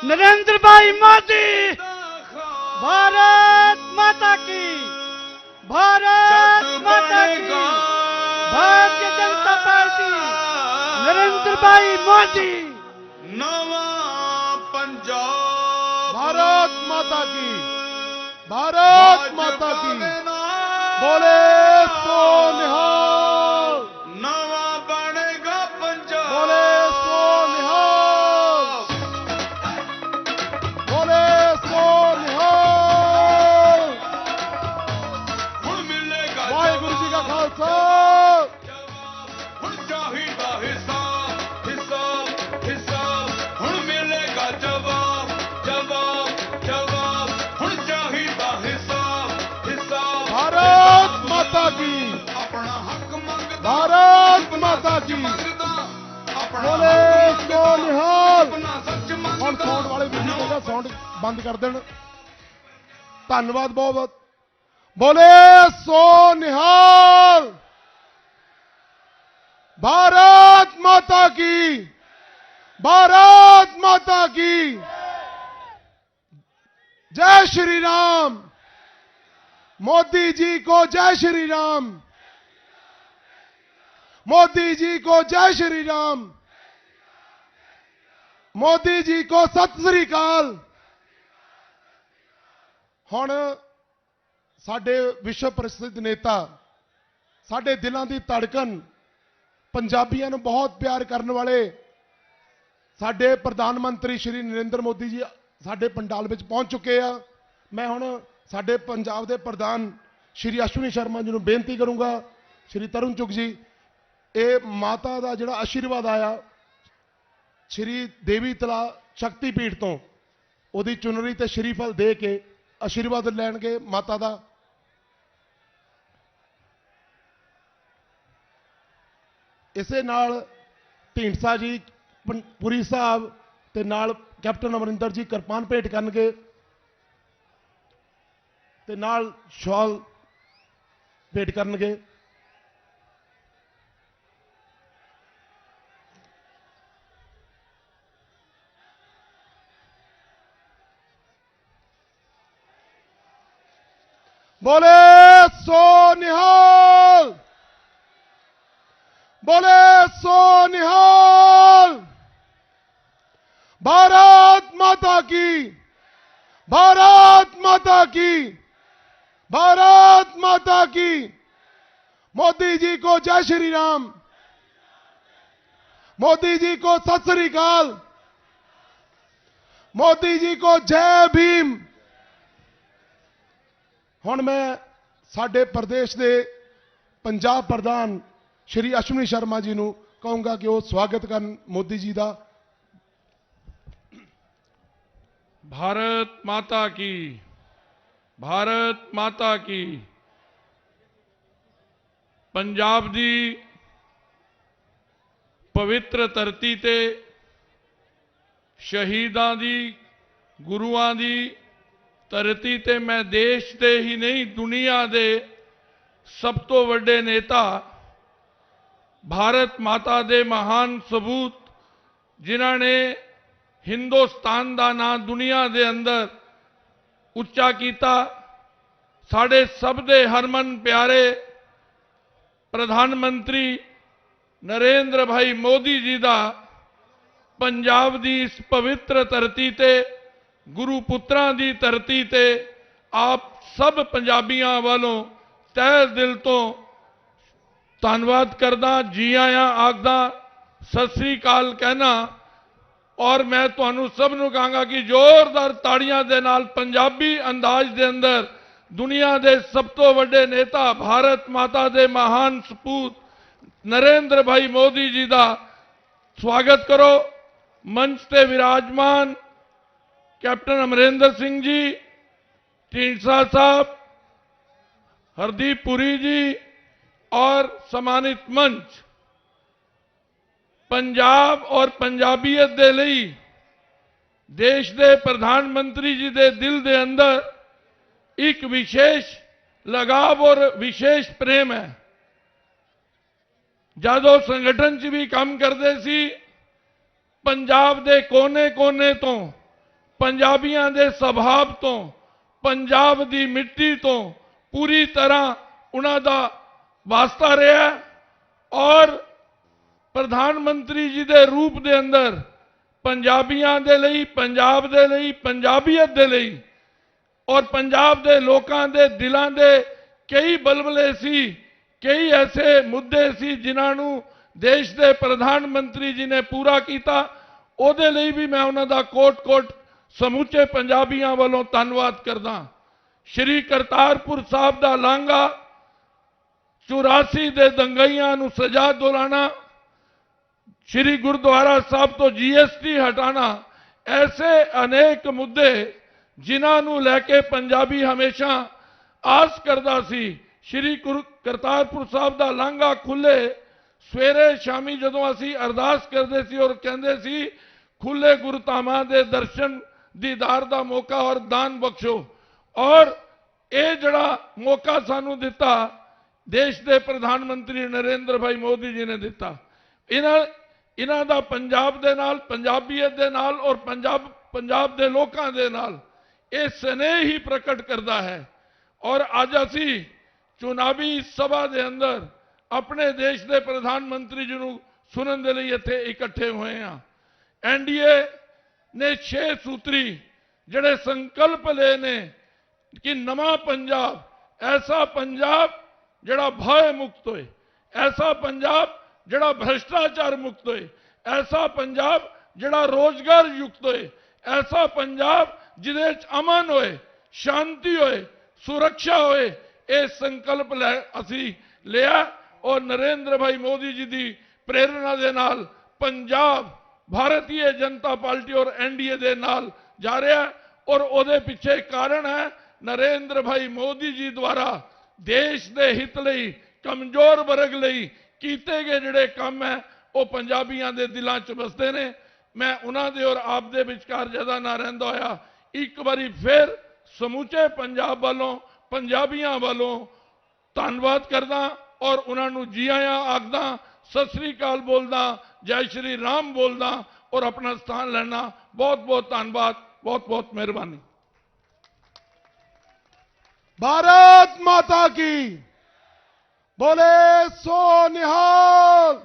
नरेंद्र भाई मोदी, भारत माता की, भारत माता की, भारतीय जनता पार्टी, नरेंद्र भाई मोदी, नवा पंजाब, भारत माता की, भारत माता की, बोले सो निहाल, नवा बनेगा पंजाब, बोले सो निहाल, बोले सो निहाल। हुण मिलेगा वाहिगुरु जी का खालसा, हुण चाहिदा हिसाब हिसाब हिसाब, हुण मिलेगा जवाब जवाब जवाब, हुण चाहिदा हिसाब हिसाब। भारत माता की, अपना हक मंगदा, भारत माता की, मंगदा, अपना बोले सो निहाल। अपना सच ਹੁਣ मंगदा। ਸਾਊਂਡ ਵਾਲੇ ਵੀਰ ਜੀ ਕਹਿੰਦਾ ਸਾਊਂਡ ਬੰਦ ਕਰ ਦੇਣ। ਧੰਨਵਾਦ ਬਹੁਤ ਬਹੁਤ। बोले सो निहाल, भारत माता की, भारत माता की, जय श्री राम। मोदी जी को जय श्री राम, मोदी जी को जय श्री राम, मोदी जी को सत श्री अकाल। हुण साडे विश्व प्रसिद्ध नेता, साडे दिलों की धड़कन, पंजाबियों नूं बहुत प्यार करने वाले साडे प्रधानमंत्री श्री नरेंद्र मोदी जी साडे पंडाल विच पहुंच चुके हैं। मैं हुण साडे पंजाब के प्रधान श्री अश्विनी शर्मा जी नूं बेनती करूंगा, श्री तरुण चुग जी, ये माता का जिहड़ा आशीर्वाद आया श्री देवी तला शक्तिपीठ तो, उहदी चुनरी ते श्रीफल दे के आशीर्वाद लैणगे माता का। इसे नाल ढींडसा जी पुरी साहब ते नाल कैप्टन अमरिंदर जी किरपान भेंट करनगे ते नाल शॉल भेंट करनगे। बोले सो निहाल, बोले सो निहाल। भारत माता की, भारत माता की, भारत माता की। मोदी जी को जय श्री राम, मोदी जी को सत श्री अकाल, मोदी जी को जय भीम। हुण मैं साडे प्रदेश के पंजाब प्रधान श्री अश्विनी शर्मा जी नूं कहूँगा कि वो स्वागत करन मोदी जी का। भारत माता की, भारत माता की। पंजाब दी पवित्र धरती ते शहीदां दी, गुरुआं दी धरती ते मैं देश दे ही नहीं दुनिया दे सब तो वड्डे नेता भारत माता दे महान सबूत जिन्हां ने हिंदुस्तान दा नाम दुनिया दे अंदर उच्चा कीता, साडे सब दे हरमन प्यारे प्रधानमंत्री नरेंद्र भाई मोदी जी दा पंजाब दी इस पवित्र धरती ते, गुरु पुत्रां दी धरती ते आप सब पंजाबियां वालों तहे दिल तो धन्नवाद करदा, जी आया आखदा, सत श्री अकाल कहना। और मैं तुहानू सब नू कहांगा कि जोरदार ताड़ियां दे नाल पंजाबी अंदाज दे अंदर दुनिया दे सब तो वड्डे नेता भारत माता दे महान सपूत नरेंद्र भाई मोदी जी दा स्वागत करो। मंच ते विराजमान कैप्टन अमरिंदर सिंह जी, ढींडसा साहब, हरदीप पुरी जी और सम्मानित मंच। पंजाब और पंजाबीयत दे लई देश दे प्रधानमंत्री जी दे दिल दे अंदर एक विशेष लगाव और विशेष प्रेम है। जदों संगठन च भी काम करते सी, पंजाब दे कोने कोने तो ਪੰਜਾਬੀਆਂ ਦੇ ਸੁਭਾਅ ਤੋਂ, ਪੰਜਾਬ ਦੀ ਮਿੱਟੀ ਤੋਂ ਪੂਰੀ ਤਰ੍ਹਾਂ ਉਹਨਾਂ ਦਾ ਵਾਸਤਾ ਰਿਹਾ ਔਰ ਪ੍ਰਧਾਨ ਮੰਤਰੀ ਜੀ ਦੇ ਰੂਪ ਦੇ ਅੰਦਰ ਪੰਜਾਬੀਆਂ ਦੇ ਲਈ, ਪੰਜਾਬ ਦੇ ਲਈ, ਪੰਜਾਬੀਅਤ ਦੇ ਲਈ ਔਰ ਪੰਜਾਬ ਦੇ ਲੋਕਾਂ ਦੇ ਦਿਲਾਂ ਦੇ ਕਈ ਬਲਬਲੇ ਸੀ, ਕਈ ਐਸੇ ਮੁੱਦੇ ਸੀ ਜਿਨ੍ਹਾਂ ਨੂੰ ਦੇਸ਼ ਦੇ ਪ੍ਰਧਾਨ ਮੰਤਰੀ ਜੀ ਨੇ ਪੂਰਾ ਕੀਤਾ। ਉਹਦੇ ਲਈ ਵੀ ਮੈਂ ਉਹਨਾਂ ਦਾ ਕੋਟ-ਕੋਟ ਸਮੁੱਚੇ ਪੰਜਾਬੀਆਂ ਵੱਲੋਂ ਧੰਨਵਾਦ ਕਰਦਾ। ਸ਼੍ਰੀ ਕਰਤਾਰਪੁਰ ਸਾਹਿਬ ਦਾ ਲਾਂਘਾ, 84 ਦੇ ਦੰਗਈਆਂ ਨੂੰ ਸਜ਼ਾ ਦਿਲਾਉਣਾ, श्री गुरुद्वारा साहब तो जीएसटी हटाना, ऐसे अनेक मुद्दे जिन्होंने लैके पंजाबी हमेशा आस करता सी। श्री करतारपुर साहब का लांघा खुले सवेरे शामी जदों असी अरदास करते सी और कहते सी खुले गुरुधामां दे दर्शन दीदार का मौका और दान बख्शो, और ये जड़ा मौका सानू दिता देश के प्रधानमंत्री नरेंद्र भाई मोदी जी ने दिता। इन्हां दा पंजाब दे नाल, पंजाबीयत दे नाल और पंजाब दे लोकां दे नाल ये स्नेह ही प्रकट करता है। और अज असी चुनावी सभा दे अंदर अपने देश के प्रधानमंत्री जी नूं सुनन दे लई इत्थे इकट्ठे हुए हैं। एनडीए ने 6 सूत्री जिहड़े संकल्प ले ने कि नवा पंजाब, ऐसा पंजाब जिहड़ा भय मुक्त होए, ऐसा पंजाब जिहड़ा भ्रष्टाचार मुक्त होए, ऐसा पंजाब जिहड़ा रोजगार युक्त होए, ऐसा पंजाब जिहदे च अमन होए, शांति होए, सुरक्षा होए, ये संकल्प असी लिया। और नरेंद्र भाई मोदी जी की प्रेरणा दे नाल पंजाब भारतीय जनता पार्टी और एनडीए दे नाल जा रहा है। और उहदे पिछे कारण है नरेंद्र भाई मोदी जी द्वारा देश के हित लई, कमजोर वर्ग लई कीते गए जिहड़े काम है वो पंजाबियों के दिलों च बसते ने। मैं उन्हां दे और आप दे विचकार ज्यादा ना रहिंदा होया एक बारी फिर समूचे पंजाब वालों, पंजाबियों वालों धन्नवाद करदा और उन्होंने जी आया आखदा, सत श्री अकाल बोलदा, जय श्री राम बोलदा और अपना स्थान लेना। बहुत बहुत धन्यवाद, बहुत बहुत मेहरबानी। भारत माता की बोले सो निहाल।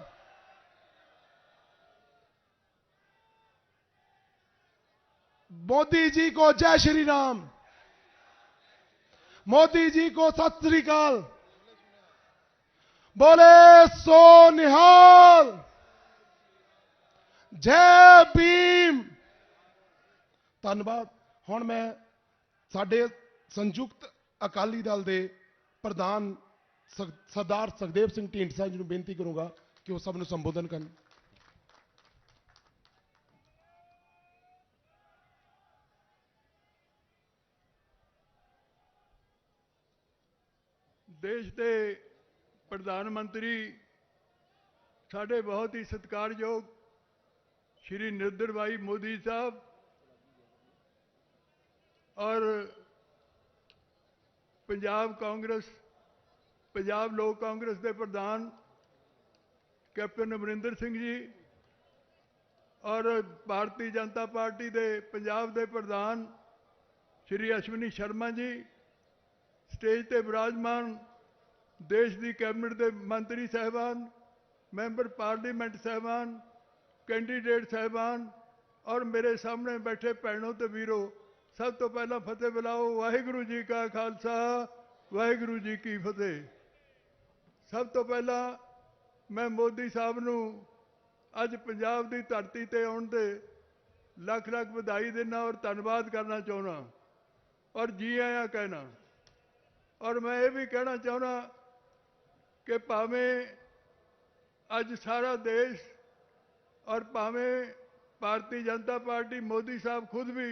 मोदी जी को जय श्री राम, मोदी जी को सत श्री अकाल, बोले सो निहाल, जय भीम। धन्यवाद। हुण मैं साडे संयुक्त अकाली दल दे प्रधान सरदार सुखदेव सिंह ढींडसा जी को बेनती करूंगा कि वो सब संबोधन करन। देश के प्रधानमंत्री साढ़े बहुत ही सत्कारयोग श्री नरेंद्र भाई मोदी साहब और पंजाब कांग्रेस, पंजाब लोक कांग्रेस के प्रधान कैप्टन अमरिंदर सिंह जी और भारतीय जनता पार्टी के पंजाब के प्रधान श्री अश्विनी शर्मा जी, स्टेज ते विराजमान देश की कैबिनेट के मंत्री साहबान, मैंबर पार्लीमेंट साहबान, कैंडीडेट साहबान और मेरे सामने बैठे भैनों तो वीरों, सब तो पहला फतेह बुलाओ। वाहिगुरु जी का खालसा, वाहिगुरु जी की फतेह। सब तो पहला मैं मोदी साहब नूं अज पंजाब की धरती ते आउण ते लख लख बधाई देना और धन्यवाद करना चाहना और जी आया कहना। और मैं ये भी कहना चाहना कि भावें अज सारा देश और भावें भारतीय जनता पार्टी मोदी साहब खुद भी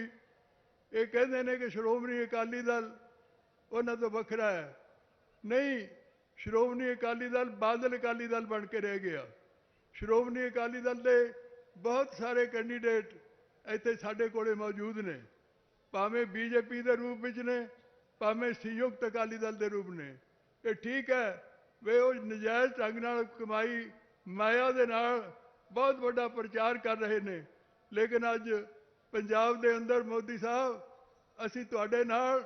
ये कहते हैं कि श्रोमणी अकाली दल उन्होंने तो वखरा है। नहीं, श्रोमणी अकाली दल बादल अकाली दल बन के रह गया। श्रोमणी अकाली दल के बहुत सारे कैंडीडेट इतने साढ़े कोले मौजूद ने, भावें बीजेपी के रूप में ने, भावें संयुक्त अकाली दल के रूप ने। ये ठीक है वे वो नजायज़ ढंग नाल कमाई माया दे नाल बहुत बड़ा प्रचार कर रहे हैं, लेकिन अज पंजाब दे अंदर मोदी साहब असी तुहाडे नाल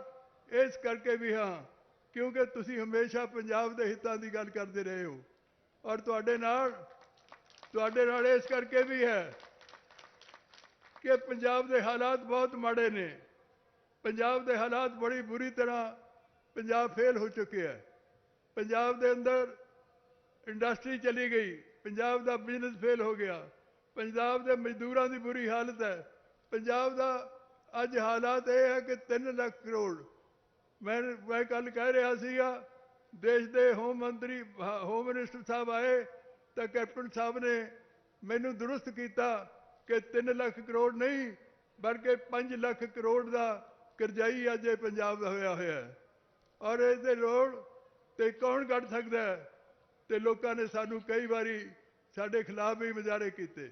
इस करके भी हाँ क्योंकि तुसी हमेशा पंजाब दे हितां दी गल करदे रहे हो और तुहाडे नाल इस करके भी है कि पंजाब दे हालात बहुत माड़े ने। पंजाब दे हालात बड़ी बुरी तरह पंजाब फेल हो चुके हैं। पंजाब दे अंदर इंडस्ट्री चली गई, पंजाब दा बिजनेस फेल हो गया, पंजाब दे मजदूरां दी बुरी हालत है। पंजाब दा अज हालात यह है कि 3 लाख करोड़ मैं कल कह रहा सीगा देश के होम मंत्री होम मिनिस्टर साहब आए तो कैप्टन साहब ने मैनू दुरुस्त किया कि 3 लाख करोड़ नहीं बल्कि 5 लाख करोड़ का करजाई अज पंजाब होया है और इहदे लोड़ ते कौन कढ़ सकता है। तो लोगों ने सानू कई बारी साडे खिलाफ भी मुजाहरे किए,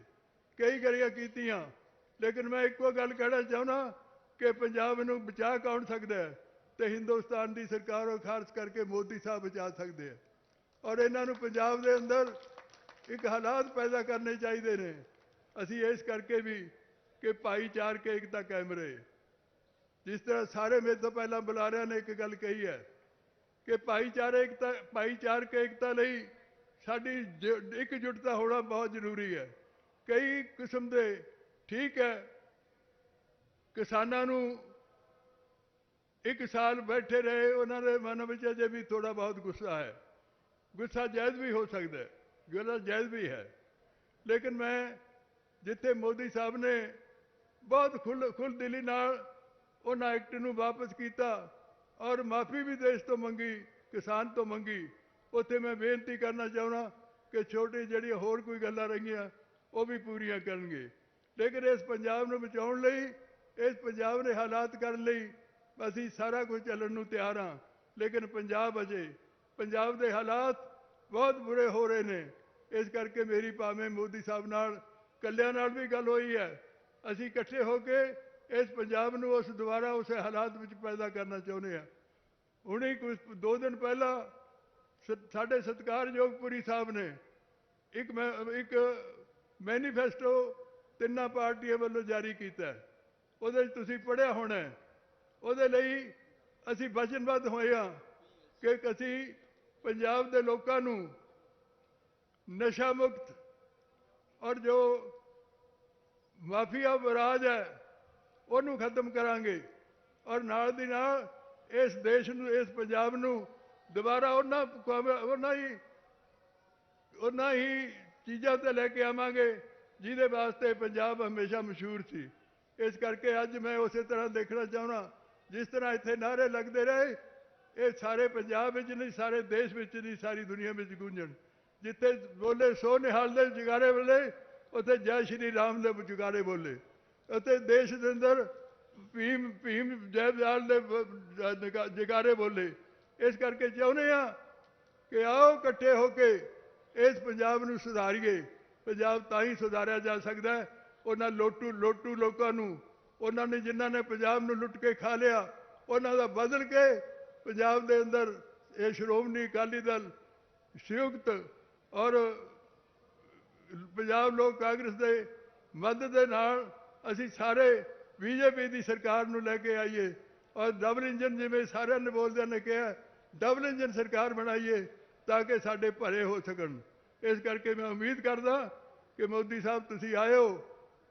कई गरियां कीतियां, लेकिन मैं एको गल कहना चाहना कि पंजाब नू बचा कौन सकता है तो हिंदुस्तान की सरकार और खारिज करके मोदी साहब बचा सकते हैं। और इन्हों पंजाब के अंदर एक हालात पैदा करने चाहिए ने असी इस करके भी कि भाईचारक एकता कायम रहे। जिस तरह सारे मेरे तो पहला बुलारिया ने एक गल कही है कि भाईचारक एकता लई साडी एकजुटता होना बहुत जरूरी है। कई किस्म के ठीक है किसानों एक साल बैठे रहे उन्होंने मन में अजे भी थोड़ा बहुत गुस्सा है, गुस्सा जायज़ भी हो सकता है, गलत जायज़ भी है, लेकिन मैं जिथे मोदी साहब ने बहुत खुल दिली नाल उन एक्ट नूं वापस किया और माफ़ी भी देश तो मंगी किसान तो मंगी, उत्थे मैं बेनती करना चाहना कि छोटी जड़ियाँ होर कोई गल्लां रहियां वो भी पूरियां करनगे। लेकिन इस पंजाब नूं बचाउण लई इस पंजाब ने हालात करन लई असी सारा कुछ चलन नूं तैयार हाँ, लेकिन पंजाब अजे पंजाब के हालात बहुत बुरे हो रहे हैं। इस करके मेरी भावें मोदी साहब नाल कल्याण नाल भी गल हुई है, असी इकट्ठे होके इस पंजाब नूं उस दोबारा उस हालात में पैदा करना चाहते हैं। हुणे कुछ 2 दिन पहला साडे सत्कारयोग पुरी साहब ने एक मैनीफेस्टो 3 पार्टियों वालों जारी किया, उहदे तुसीं पढ़िया होना है। उहदे लई असी वचनबद्ध होए हाँ कि असी पंजाब के लोगों नूं नशा मुक्त और जो माफिया राज है उन्होंने खत्म करांगे और नाल दी नाल इस देश नूं इस पंजाब नूं दोबारा उन्ना ही चीज़ों ते लैके आवांगे जिहदे वास्ते पंजाब हमेशा मशहूर सी। इस करके अज मैं उस तरह देखना चाहना जिस तरह इत्थे नारे लगते रहे ये सारे पंजाब विच नहीं सारे देश विच नहीं सारी दुनिया में गूंजन। जिथे बोले सो निहाल दे जगारे बोले उत्थे जय श्री राम दे जगारे बोले, उत्थे देश के अंदर भीम जय दयाल दे जगारे बोले। इस करके चाहुंदे हाँ कि आओ इकट्ठे होके इस पंजाब नूं सुधारीए। पंजाब तां ही सुधारिया जा सकता है उन्हां लोटू लोगों नूं उन्होंने जिन्हों ने पंजाब नूं लुट के खा लिया उन्हों का बदल के पंजाब के अंदर ये श्रोमणी अकाली दल संयुक्त और पंजाब लोक कांग्रेस के मदद के नाल असी सारे बीजेपी की सरकार नूं लैके आईए और डबल इंजन जिवें सारे ने बोलदे ने कहा डबल इंजन सरकार बनाइए ताकि साडे भले हो सकन। इस करके मैं उम्मीद करदा कि मोदी साहब तुसीं आए हो,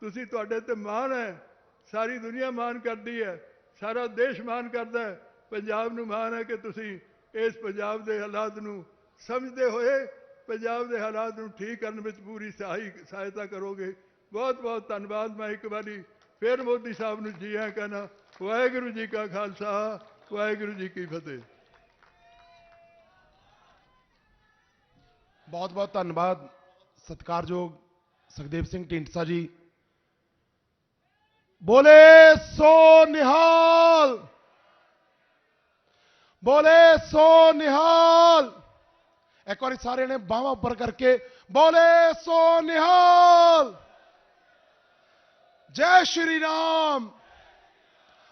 तुसीं तुहाडे ते मान है, सारी दुनिया मान करती है, सारा देश मान करता है, पंजाब नूं मान है कि तुसीं इस पंजाब के हालात नूं समझते हुए पंजाब के हालात नूं ठीक करने में पूरी सहायता करोगे। बहुत बहुत धन्यवाद। मैं एक बारी फिर मोदी साहब नूं जी आया कहना। वाहिगुरू जी का खालसा वाहिगुरू जी की फतेह। बहुत बहुत धन्यवाद सत्कारयोग सुखदेव सिंह ढींडसा जी। बोले सो निहाल, बोले सो निहाल। एक बार सारे ने बाहां ऊपर करके बोले सो निहाल। जय श्री राम,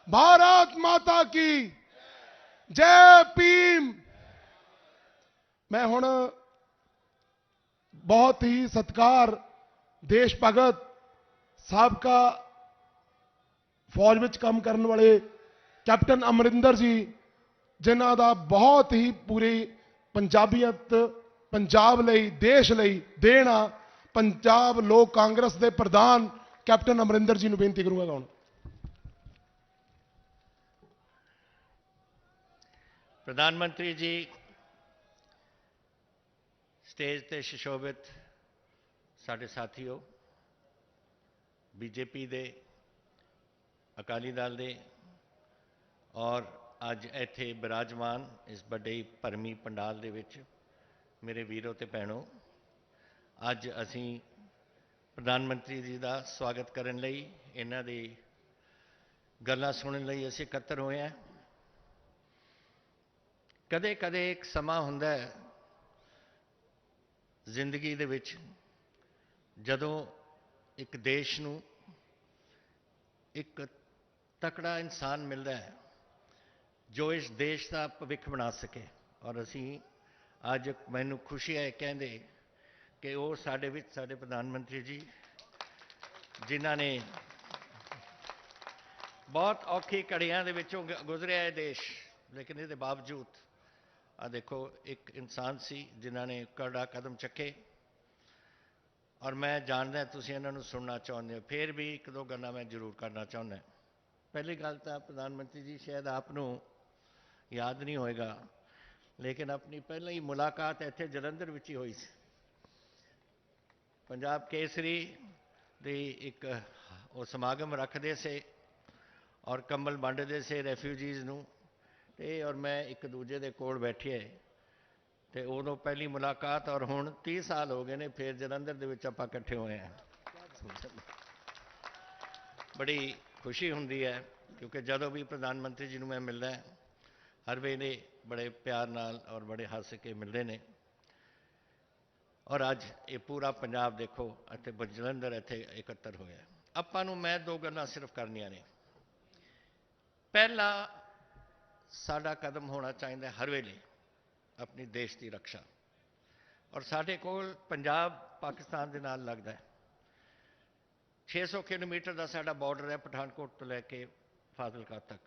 भारत माता की जय भीम। मैं हुण बहुत ही सत्कार देश भगत साबका फौज में काम करने वाले कैप्टन अमरिंदर जी, जिन्हां दा बहुत ही पूरी पंजाबीयत पंजाब लई देश लई देना, पंजाब लोक कांग्रेस के प्रधान कैप्टन अमरिंदर जी को बेनती करूंगा गाउण। प्रधानमंत्री जी, स्टेज ते सुशोभित साडे साथियों, बीजेपी दे, अकाली दल दे और अज इत्थे विराजमान इस बड़े भरमी पंडाल दे विच मेरे वीरों ते भैणों, अज असी प्रधानमंत्री जी का स्वागत करन लई, इन्हां दी गल्लां सुनन लई असी इकट्ठे होए हैं। कदे कदे एक समा हुंदा है जिंदगी दे विच जदों एक देश नूं एक तकड़ा इंसान मिलता है जो इस देश का भविख बना सके। और असी अज मैनू खुशी है कहते कि वो साडे विच साडे प्रधानमंत्री जी, जिन्हां ने बहुत औखी घड़ियां दे विचों गुजरिया है देश, लेकिन इसके बावजूद आ देखो एक इंसान सी जिन्हां ने कड़ा कदम चके। और मैं जानदा तुसीं इन्हां नूं सुनना चाहुंदे हो, फिर भी एक दो गल्लां मैं जरूर करना चाहुंदा। पहली गल तां प्रधानमंत्री जी शायद आपनूं याद नहीं होएगा, लेकिन अपनी पहली मुलाकात इत्थे जलंधर विच ही हुई सी। पंजाब केसरी दी एक वो समागम रखते से और कंबल वंडदे से रेफ्यूजीज़ नूं, ते और मैं एक दूजे दे कोल बैठे ते उदों पहली मुलाकात, और हुण 30 साल हो गए ने फिर जलंधर दे विच आपां इकट्ठे होए हैं। बड़ी खुशी हुंदी है क्योंकि जदों भी प्रधानमंत्री जी नूं मैं मिलदा हर वेले बड़े प्यार नाल और बड़े हस के मिलते हैं। और अज ये पूरा पंजाब देखो इत्थे जलंधर इत्थे इकट्ठे होया। आपां नूं मैं दो गल्लां सिर्फ करनियां ने। पहला, साडा कदम होना चाहिए हर वेले अपनी देश की रक्षा, और साडे कोल पंजाब पाकिस्तान दे नाल लगदा है। 600 किलोमीटर का साडा बॉर्डर है पठानकोट तो लैके फाजिलका तक,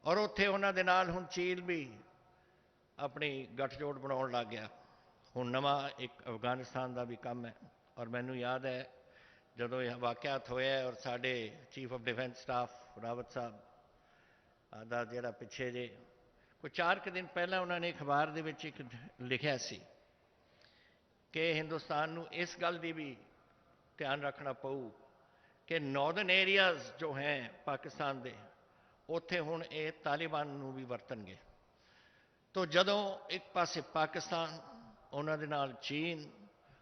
और उत्थे उन्हां दे नाल हुण चील भी अपनी गठजोड़ बनाउण लग गया। हुण नवा एक अफगानिस्तान का भी काम है। और मैनूं याद है जदों यह वाक़यात होया और साडे chief of defence staff Rawat साहब दा जिहड़ा पिछे जे कोई 4 दिन पहला उन्होंने अखबार दे विच एक लिखिया सी कि हिंदुस्तान नूं इस गल दी भी ध्यान रखना पऊ कि नॉर्दर्न एरियाज़ जो हैं पाकिस्तान दे, उत्थे हुण ये तालिबान नूं भी वरतणगे। तो जदों एक पासे पाकिस्तान, उन्हां दे नाल चीन,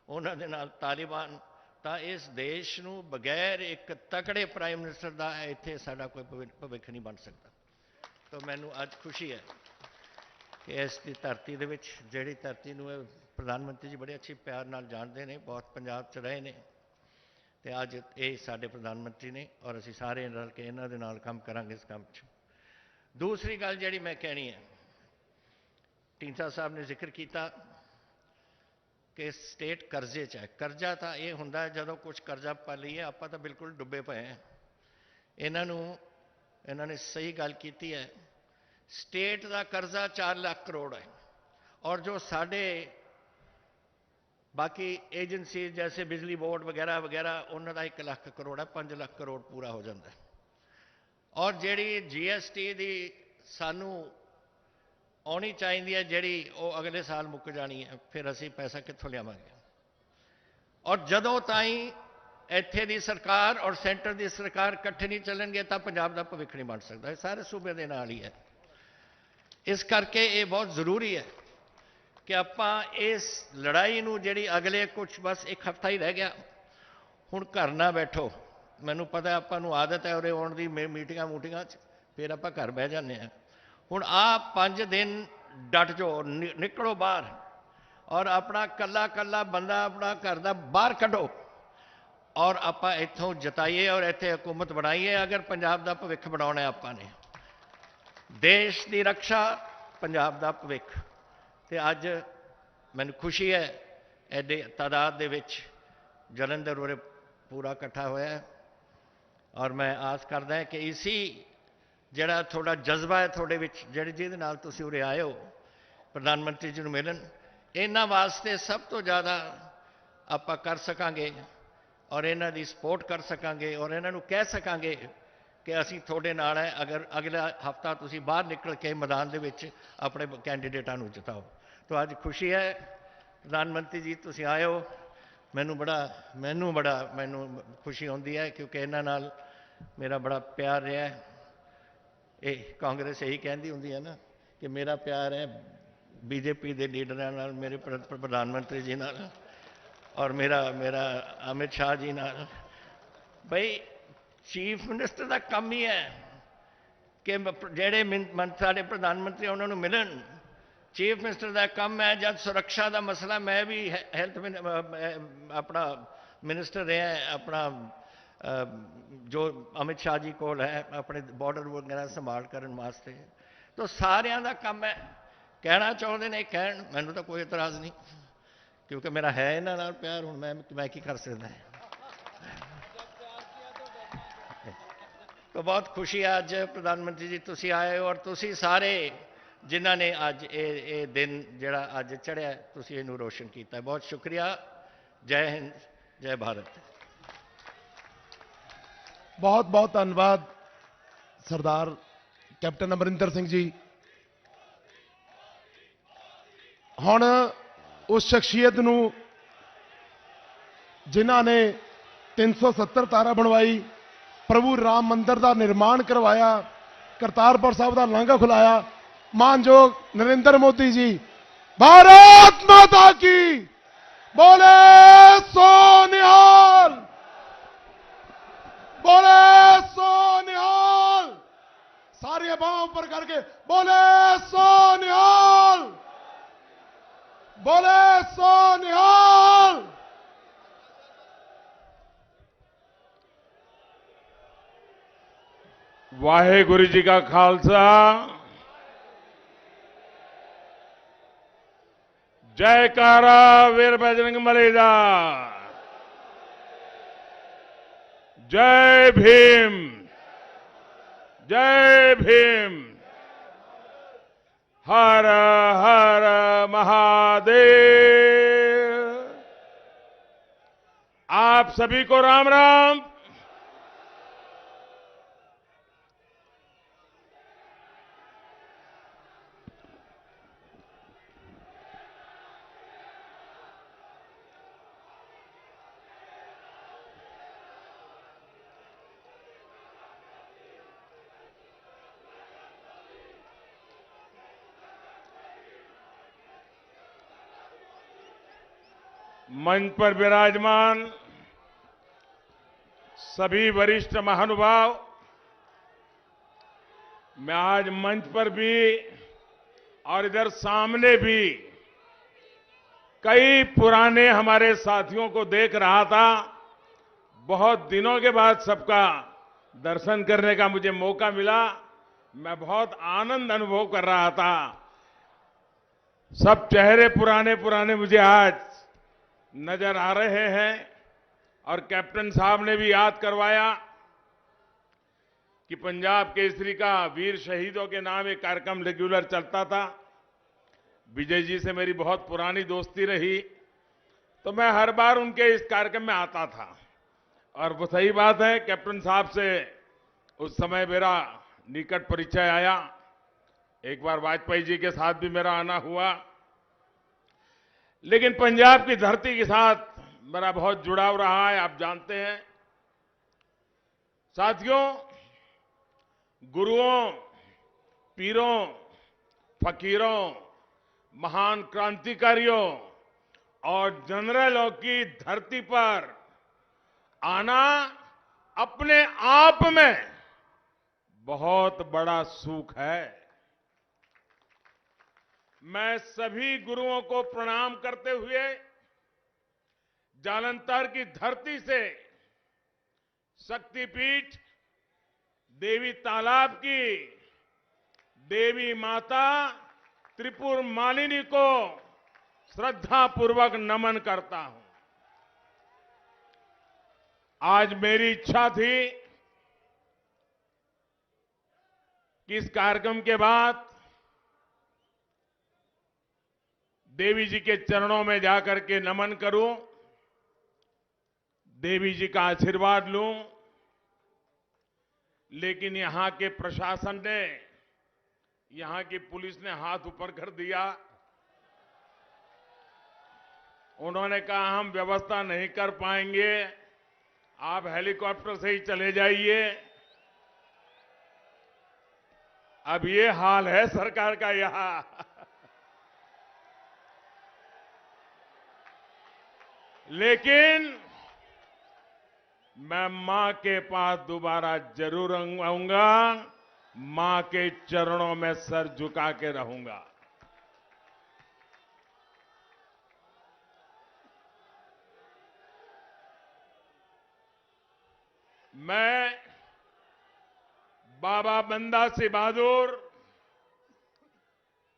उन्हां दे नाल तालिबान, तो इस देश नूं बगैर एक तकड़े प्राइम मिनिस्टर का इत्थे साडा कोई भविख नहीं बन सकता। तो मैनूं अज खुशी है कि इस धरती दे विच, जिहड़ी धरती नूं प्रधानमंत्री जी बड़े अच्छे प्यार नाल जानते हैं, बहुत पंजाब च रहे ने, ते अज ये साडे प्रधानमंत्री ने और असीं सारे रल के इन्हां दे नाल काम करांगे इस काम च। दूसरी गल जिहड़ी मैं कहनी है, ढींडसा साहब ने जिक्र किया कि स्टेट करजे च है। करजा तो ये हुंदा है जदों कुछ करजा पा लईए, आपां तां बिल्कुल डुबे पे हैं। इन्होंने सही गल की है। स्टेट का करजा 4 लाख करोड़ है, और जो साढ़े बाकी एजेंसी जैसे बिजली बोर्ड वगैरह वगैरह उन्होंने 1 लाख करोड़ है, 5 लाख करोड़ पूरा हो जाता है। और जी GST की सानू आनी चाहिए है, जी वो अगले साल मुक जानी है, फिर असी पैसा कित्थों लियावांगे। और जदों ताईं इत्थे दी सरकार और सेंटर की सरकार इकट्ठे नहीं चलणगे तो पंजाब का भविख नहीं बन सकता। सारे सूबे दे नाल ही है। इस करके ये बहुत जरूरी है कि आपां इस लड़ाई नूं जिहड़ी अगले कुछ बस एक हफ्ता ही रह गया, हुण घर ना बैठो। मैनूं पता है आपां नूं आदत है उरे आउण दी मीटिंगां मूटिंगां च, फिर आपां घर बह जांदे हैं। हुण आ 5 दिन डट जाओ, निकलो बाहर और अपना कला कला बंदा अपना घर दा बाहर कढो और आपां इत्थों जताइए और इत्थे हुकूमत बनाइए। अगर पंजाब दा भविख बनाउणा है आपां ने, देश की रक्षा, पंजाब दा भविख। ते अज मैनूं खुशी है एडे तादाद दे विच जलंधर उरे पूरा इकट्ठा होया है। और मैं आस करदा है कि इसी ਜਿਹੜਾ ਤੁਹਾਡਾ ਜਜ਼ਬਾ ਹੈ ਤੁਹਾਡੇ ਵਿੱਚ ਜਿਹਦੇ ਨਾਲ ਤੁਸੀਂ ਉਰੇ ਆਏ ਹੋ ਪ੍ਰਧਾਨ ਮੰਤਰੀ ਜੀ ਨੂੰ ਮਿਲਣ, ਇਹਨਾਂ ਵਾਸਤੇ ਸਭ ਤੋਂ ਜ਼ਿਆਦਾ ਆਪਾਂ ਕਰ ਸਕਾਂਗੇ ਔਰ ਇਹਨਾਂ ਦੀ ਸਪੋਰਟ ਕਰ ਸਕਾਂਗੇ ਔਰ ਇਹਨਾਂ ਨੂੰ ਕਹਿ ਸਕਾਂਗੇ ਕਿ ਅਸੀਂ ਤੁਹਾਡੇ ਨਾਲ ਹੈ। ਅਗਰ ਅਗਲਾ ਹਫਤਾ ਤੁਸੀਂ ਬਾਹਰ ਨਿਕਲ ਕੇ ਮੈਦਾਨ ਦੇ ਵਿੱਚ ਆਪਣੇ ਕੈਂਡੀਡੇਟਾਂ ਨੂੰ ਜਿਤਾਓ। ਤਾਂ ਅੱਜ ਖੁਸ਼ੀ ਹੈ ਪ੍ਰਧਾਨ ਮੰਤਰੀ ਜੀ ਤੁਸੀਂ ਆਏ ਹੋ, ਮੈਨੂੰ ਖੁਸ਼ੀ ਹੁੰਦੀ ਹੈ ਕਿਉਂਕਿ ਇਹਨਾਂ ਨਾਲ ਮੇਰਾ ਬੜਾ ਪਿਆਰ ਰਿਹਾ ਹੈ। ਇਹ ਕਾਂਗਰਸ ਇਹੀ ਕਹਿੰਦੀ ਹੁੰਦੀ ਹੈ ਨਾ ਕਿ ਮੇਰਾ ਪਿਆਰ ਹੈ ਬੀਜੇਪੀ ਦੇ ਲੀਡਰਾਂ ਨਾਲ, ਮੇਰੇ ਪ੍ਰਧਾਨ ਮੰਤਰੀ ਜੀ ਨਾਲ ਔਰ ਮੇਰਾ ਅਮਿਤ ਸ਼ਾਹ ਜੀ ਨਾਲ। ਬਈ ਚੀਫ ਮਿਨਿਸਟਰ ਦਾ ਕੰਮ ਹੀ ਹੈ ਕਿ ਜਿਹੜੇ ਸਾਡੇ ਪ੍ਰਧਾਨ ਮੰਤਰੀ ਉਹਨਾਂ ਨੂੰ ਮਿਲਣ। ਚੀਫ ਮਿਨਿਸਟਰ ਦਾ ਕੰਮ ਹੈ ਜਦ ਸੁਰੱਖਿਆ ਦਾ ਮਸਲਾ, ਮੈਂ ਵੀ ਹੈਲਥ ਆਪਣਾ ਮਿਨਿਸਟਰ ਰਿਹਾ ਆਪਣਾ जो अमित शाह जी कोल है अपने बॉर्डर वगैरह संभाल करने वास्ते। तो सारियां दा काम है, कहना चाहते ने कहन, मैनू तो कोई इतराज़ नहीं क्योंकि मेरा है इन्हां नाल प्यार। हुण मैं की कर सकदा है। तो बहुत खुशी है अज प्रधानमंत्री जी तुसी आए हो और तुसी सारे जिन्हां ने अज ये दिन जिहड़ा अज चढ़िया तुसी इहनूं रोशन कीता। बहुत शुक्रिया। जय हिंद, जय भारत। बहुत बहुत धन्यवाद सरदार कैप्टन अमरिंदर सिंह जी। हुण उस शख्सियत नूं जिन्हां ने 370 तारा बनवाई, प्रभु राम मंदिर का निर्माण करवाया, करतारपुर साहब का लांघा खुलाया, मानयोग नरेंद्र मोदी जी। भारत माता की बोले सो निहाल, बोले सो निहाल। सारी बाहों ऊपर करके बोले सो निहाल, बोले सो निहाल। वाहेगुरु जी का खालसा, जयकारा वीर बजरंग बली दा। जय भीम, जय भीम। हर हर महादेव। आप सभी को राम राम। मंच पर विराजमान सभी वरिष्ठ महानुभाव, मैं आज मंच पर भी और इधर सामने भी कई पुराने हमारे साथियों को देख रहा था। बहुत दिनों के बाद सबका दर्शन करने का मुझे मौका मिला। मैं बहुत आनंद अनुभव कर रहा था। सब चेहरे पुराने पुराने मुझे आज नजर आ रहे हैं और कैप्टन साहब ने भी याद करवाया कि पंजाब केसरी का वीर शहीदों के नाम एक कार्यक्रम रेगुलर चलता था। विजय जी से मेरी बहुत पुरानी दोस्ती रही, तो मैं हर बार उनके इस कार्यक्रम में आता था। और वो सही बात है, कैप्टन साहब से उस समय मेरा निकट परिचय आया। एक बार वाजपेयी जी के साथ भी मेरा आना हुआ, लेकिन पंजाब की धरती के साथ मेरा बहुत जुड़ाव रहा है, आप जानते हैं। साथियों, गुरुओं, पीरों, फकीरों, महान क्रांतिकारियों और जनरलों की धरती पर आना अपने आप में बहुत बड़ा सुख है। मैं सभी गुरुओं को प्रणाम करते हुए जालंधर की धरती से शक्तिपीठ देवी तालाब की देवी माता त्रिपुर मालिनी को श्रद्धापूर्वक नमन करता हूं। आज मेरी इच्छा थी कि इस कार्यक्रम के बाद देवी जी के चरणों में जाकर के नमन करूं, देवी जी का आशीर्वाद लूं। लेकिन यहां के प्रशासन ने, यहां की पुलिस ने हाथ ऊपर कर दिया। उन्होंने कहा हम व्यवस्था नहीं कर पाएंगे, आप हेलीकॉप्टर से ही चले जाइए। अब ये हाल है सरकार का यहां। लेकिन मैं मां के पास दोबारा जरूर आऊंगा, मां के चरणों में सर झुका के रहूंगा। मैं बाबा बंदा सिंह बहादुर,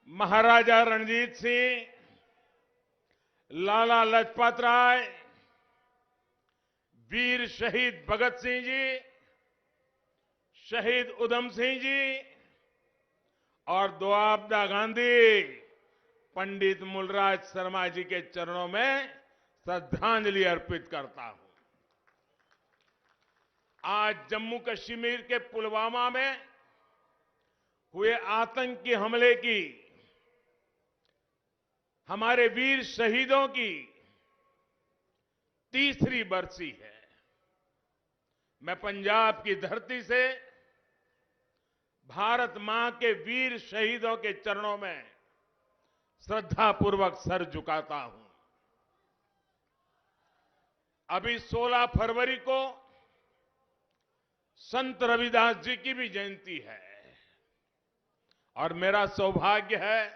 महाराजा रणजीत सिंह, लाला लाजपत राय, वीर शहीद भगत सिंह जी, शहीद उधम सिंह जी और दोआबदा गांधी पंडित मूलराज शर्मा जी के चरणों में श्रद्धांजलि अर्पित करता हूं। आज जम्मू कश्मीर के पुलवामा में हुए आतंकी हमले की हमारे वीर शहीदों की तीसरी बरसी है। मैं पंजाब की धरती से भारत मां के वीर शहीदों के चरणों में श्रद्धापूर्वक सर झुकाता हूं। अभी 16 फरवरी को संत रविदास जी की भी जयंती है और मेरा सौभाग्य है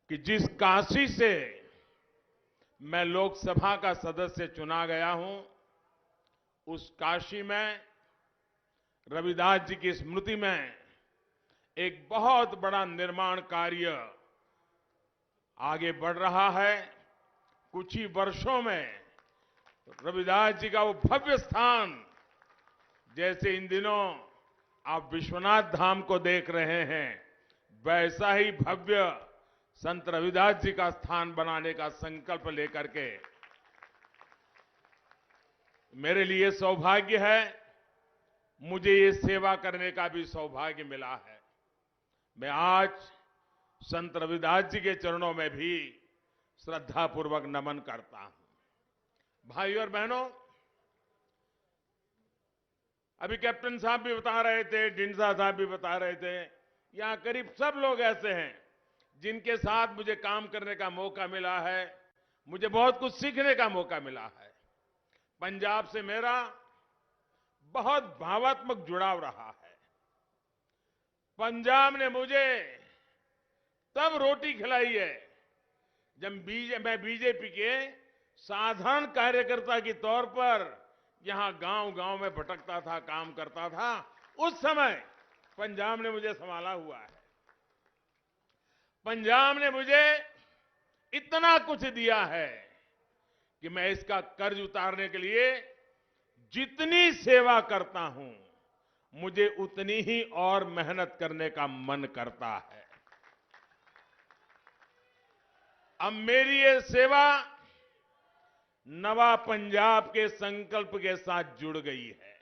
कि जिस काशी से मैं लोकसभा का सदस्य चुना गया हूं, उस काशी में रविदास जी की स्मृति में एक बहुत बड़ा निर्माण कार्य आगे बढ़ रहा है। कुछ ही वर्षों में रविदास जी का वो भव्य स्थान, जैसे इन दिनों आप विश्वनाथ धाम को देख रहे हैं, वैसा ही भव्य संत रविदास जी का स्थान बनाने का संकल्प लेकर के मेरे लिए सौभाग्य है, मुझे ये सेवा करने का भी सौभाग्य मिला है। मैं आज संत रविदास जी के चरणों में भी श्रद्धापूर्वक नमन करता हूं। भाइयों और बहनों, अभी कैप्टन साहब भी बता रहे थे, ढिंडसा साहब भी बता रहे थे, यहां करीब सब लोग ऐसे हैं जिनके साथ मुझे काम करने का मौका मिला है, मुझे बहुत कुछ सीखने का मौका मिला है। पंजाब से मेरा बहुत भावात्मक जुड़ाव रहा है। पंजाब ने मुझे तब रोटी खिलाई है जब मैं बीजेपी के साधारण कार्यकर्ता के तौर पर यहां गांव-गांव में भटकता था, काम करता था। उस समय पंजाब ने मुझे संभाला हुआ है। पंजाब ने मुझे इतना कुछ दिया है कि मैं इसका कर्ज उतारने के लिए जितनी सेवा करता हूं, मुझे उतनी ही और मेहनत करने का मन करता है। अब मेरी ये सेवा नवा पंजाब के संकल्प के साथ जुड़ गई है।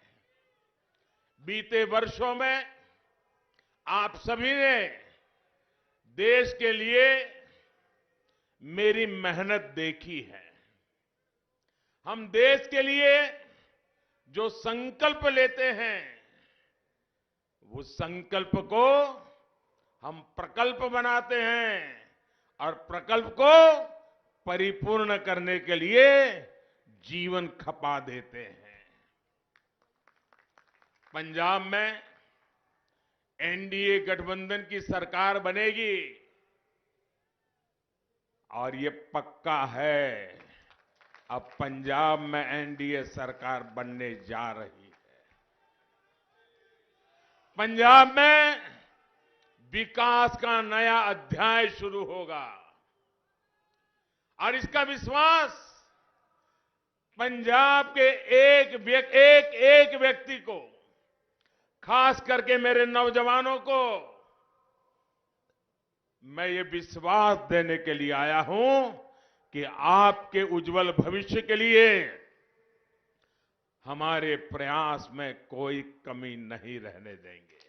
बीते वर्षों में आप सभी ने देश के लिए मेरी मेहनत देखी है। हम देश के लिए जो संकल्प लेते हैं, उस संकल्प को हम प्रकल्प बनाते हैं और प्रकल्प को परिपूर्ण करने के लिए जीवन खपा देते हैं। पंजाब में एनडीए गठबंधन की सरकार बनेगी और ये पक्का है, अब पंजाब में एनडीए सरकार बनने जा रही है। पंजाब में विकास का नया अध्याय शुरू होगा और इसका विश्वास पंजाब के एक व्यक्ति को खास करके मेरे नौजवानों को मैं ये विश्वास देने के लिए आया हूं कि आपके उज्जवल भविष्य के लिए हमारे प्रयास में कोई कमी नहीं रहने देंगे।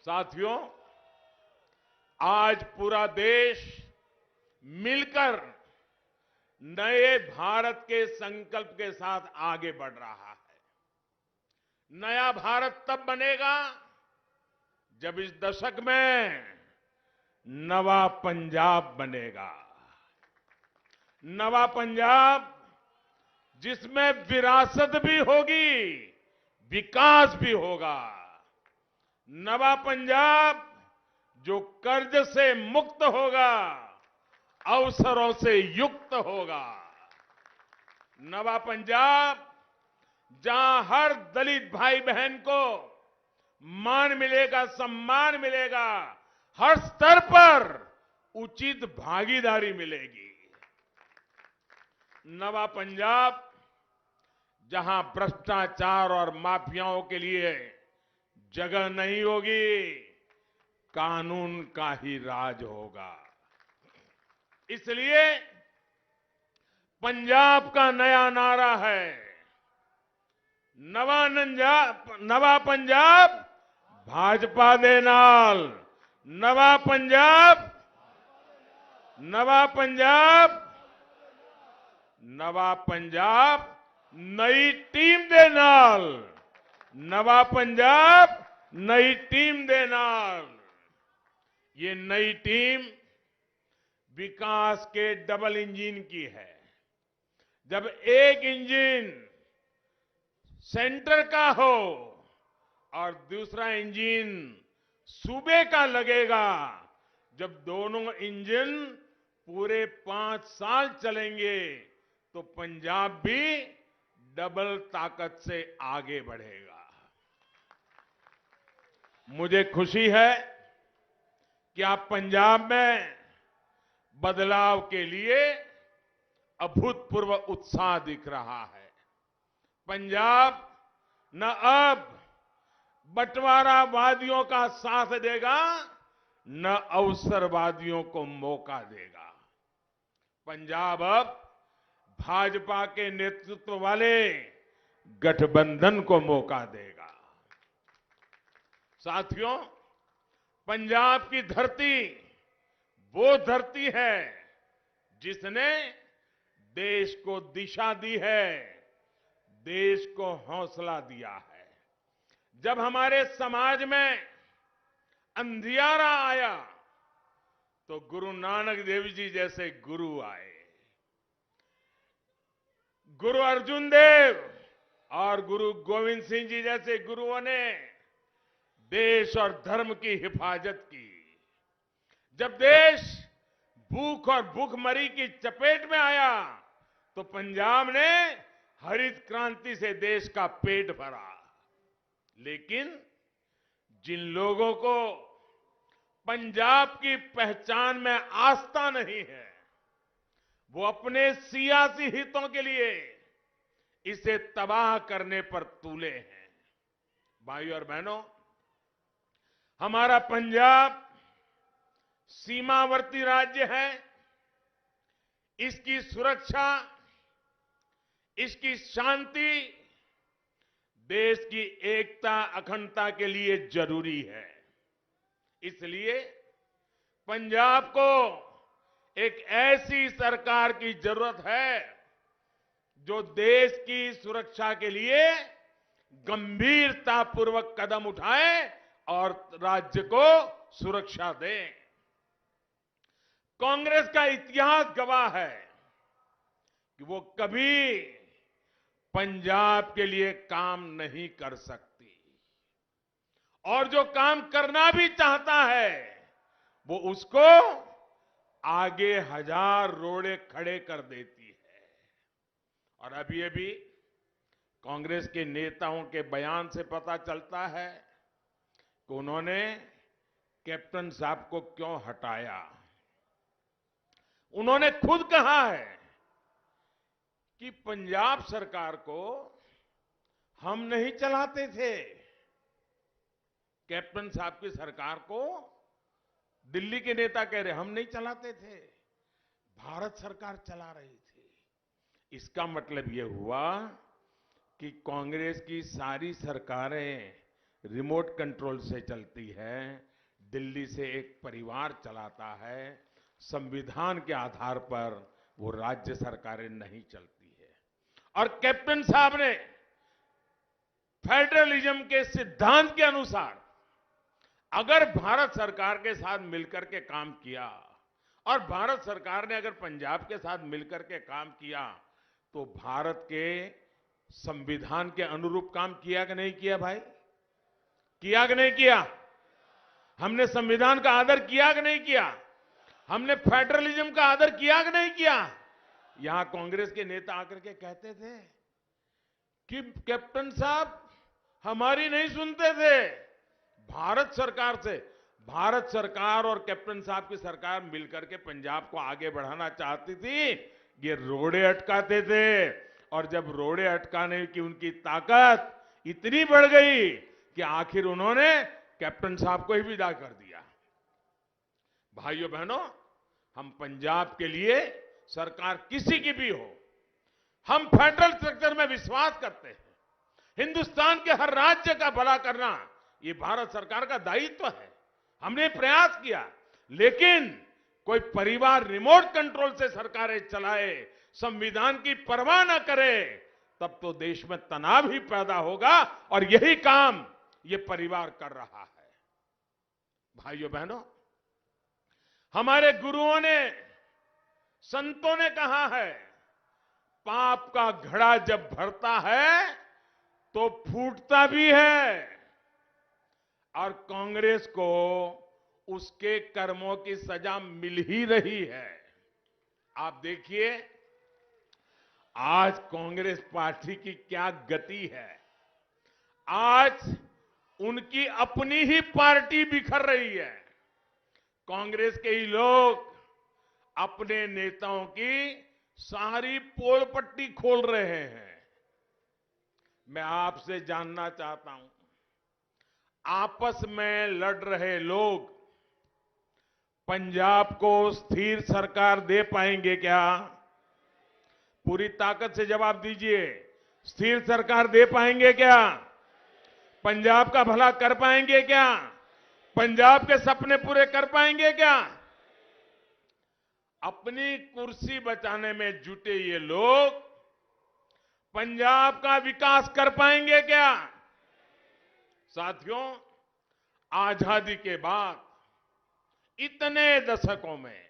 साथियों, आज पूरा देश मिलकर नए भारत के संकल्प के साथ आगे बढ़ रहा है। नया भारत तब बनेगा जब इस दशक में नवा पंजाब बनेगा। नवा पंजाब जिसमें विरासत भी होगी, विकास भी होगा। नवा पंजाब जो कर्ज से मुक्त होगा, अवसरों से युक्त होगा। नवा पंजाब जहां हर दलित भाई बहन को मान मिलेगा, सम्मान मिलेगा, हर स्तर पर उचित भागीदारी मिलेगी। नवा पंजाब जहां भ्रष्टाचार और माफियाओं के लिए जगह नहीं होगी, कानून का ही राज होगा। इसलिए पंजाब का नया नारा है, नवा पंजाब भाजपा दे नाल। नवा पंजाब, नवा पंजाब, नवा पंजाब नई टीम दे नाल। नवा पंजाब नई टीम दे नाल। ये नई टीम विकास के डबल इंजन की है। जब एक इंजन सेंटर का हो और दूसरा इंजन सूबे का लगेगा, जब दोनों इंजन पूरे 5 साल चलेंगे तो पंजाब भी डबल ताकत से आगे बढ़ेगा। मुझे खुशी है कि आप पंजाब में बदलाव के लिए अभूतपूर्व उत्साह दिख रहा है। पंजाब न अब बंटवारावादियों का साथ देगा, न अवसरवादियों को मौका देगा। पंजाब अब भाजपा के नेतृत्व वाले गठबंधन को मौका देगा। साथियों, पंजाब की धरती वो धरती है जिसने देश को दिशा दी है, देश को हौसला दिया है। जब हमारे समाज में अंधियारा आया तो गुरु नानक देव जी जैसे गुरु आए। गुरु अर्जुन देव और गुरु गोविंद सिंह जी जैसे गुरुओं ने देश और धर्म की हिफाजत की। जब देश भूख और भूखमरी की चपेट में आया तो पंजाब ने हरित क्रांति से देश का पेट भरा। लेकिन जिन लोगों को पंजाब की पहचान में आस्था नहीं है, वो अपने सियासी हितों के लिए इसे तबाह करने पर तुले हैं। भाइयों और बहनों, हमारा पंजाब सीमावर्ती राज्य है। इसकी सुरक्षा, इसकी शांति देश की एकता, अखंडता के लिए जरूरी है। इसलिए पंजाब को एक ऐसी सरकार की जरूरत है जो देश की सुरक्षा के लिए गंभीरतापूर्वक कदम उठाए और राज्य को सुरक्षा दे। कांग्रेस का इतिहास गवाह है कि वो कभी पंजाब के लिए काम नहीं कर सकती, और जो काम करना भी चाहता है वो उसको आगे हजार रोड़े खड़े कर देती है। और अभी कांग्रेस के नेताओं के बयान से पता चलता है कि उन्होंने कैप्टन साहब को क्यों हटाया। उन्होंने खुद कहा है कि पंजाब सरकार को हम नहीं चलाते थे। कैप्टन साहब की सरकार को दिल्ली के नेता कह रहे हम नहीं चलाते थे, भारत सरकार चला रही थी। इसका मतलब यह हुआ कि कांग्रेस की सारी सरकारें रिमोट कंट्रोल से चलती है, दिल्ली से एक परिवार चलाता है, संविधान के आधार पर वो राज्य सरकारें नहीं चलती है। और कैप्टन साहब ने फेडरलिज्म के सिद्धांत के अनुसार अगर भारत सरकार के साथ मिलकर के काम किया और भारत सरकार ने अगर पंजाब के साथ मिलकर के काम किया तो भारत के संविधान के अनुरूप काम किया कि नहीं किया भाई? किया कि नहीं किया? हमने संविधान का आदर किया कि नहीं किया? हमने फेडरलिज्म का आदर किया कि नहीं किया? यहां कांग्रेस के नेता आकर के कहते थे कि कैप्टन साहब हमारी नहीं सुनते थे, भारत सरकार से। भारत सरकार और कैप्टन साहब की सरकार मिलकर के पंजाब को आगे बढ़ाना चाहती थी, ये रोड़े अटकाते थे। और जब रोड़े अटकाने की उनकी ताकत इतनी बढ़ गई कि आखिर उन्होंने कैप्टन साहब को ही विदा कर दिया। भाइयों बहनों, हम पंजाब के लिए सरकार किसी की भी हो, हम फेडरल स्ट्रक्चर में विश्वास करते हैं। हिंदुस्तान के हर राज्य का भला करना ये भारत सरकार का दायित्व है। हमने प्रयास किया, लेकिन कोई परिवार रिमोट कंट्रोल से सरकारें चलाए, संविधान की परवाह न करे, तब तो देश में तनाव ही पैदा होगा। और यही काम ये परिवार कर रहा है। भाइयों बहनों, हमारे गुरुओं ने, संतों ने कहा है, पाप का घड़ा जब भरता है तो फूटता भी है। और कांग्रेस को उसके कर्मों की सजा मिल ही रही है। आप देखिए आज कांग्रेस पार्टी की क्या गति है। आज उनकी अपनी ही पार्टी बिखर रही है। कांग्रेस के ही लोग अपने नेताओं की सारी पोल पट्टी खोल रहे हैं। मैं आपसे जानना चाहता हूं, आपस में लड़ रहे लोग पंजाब को स्थिर सरकार दे पाएंगे क्या? पूरी ताकत से जवाब दीजिए। स्थिर सरकार दे पाएंगे क्या? पंजाब का भला कर पाएंगे क्या? पंजाब के सपने पूरे कर पाएंगे क्या? अपनी कुर्सी बचाने में जुटे ये लोग पंजाब का विकास कर पाएंगे क्या? साथियों, आजादी के बाद इतने दशकों में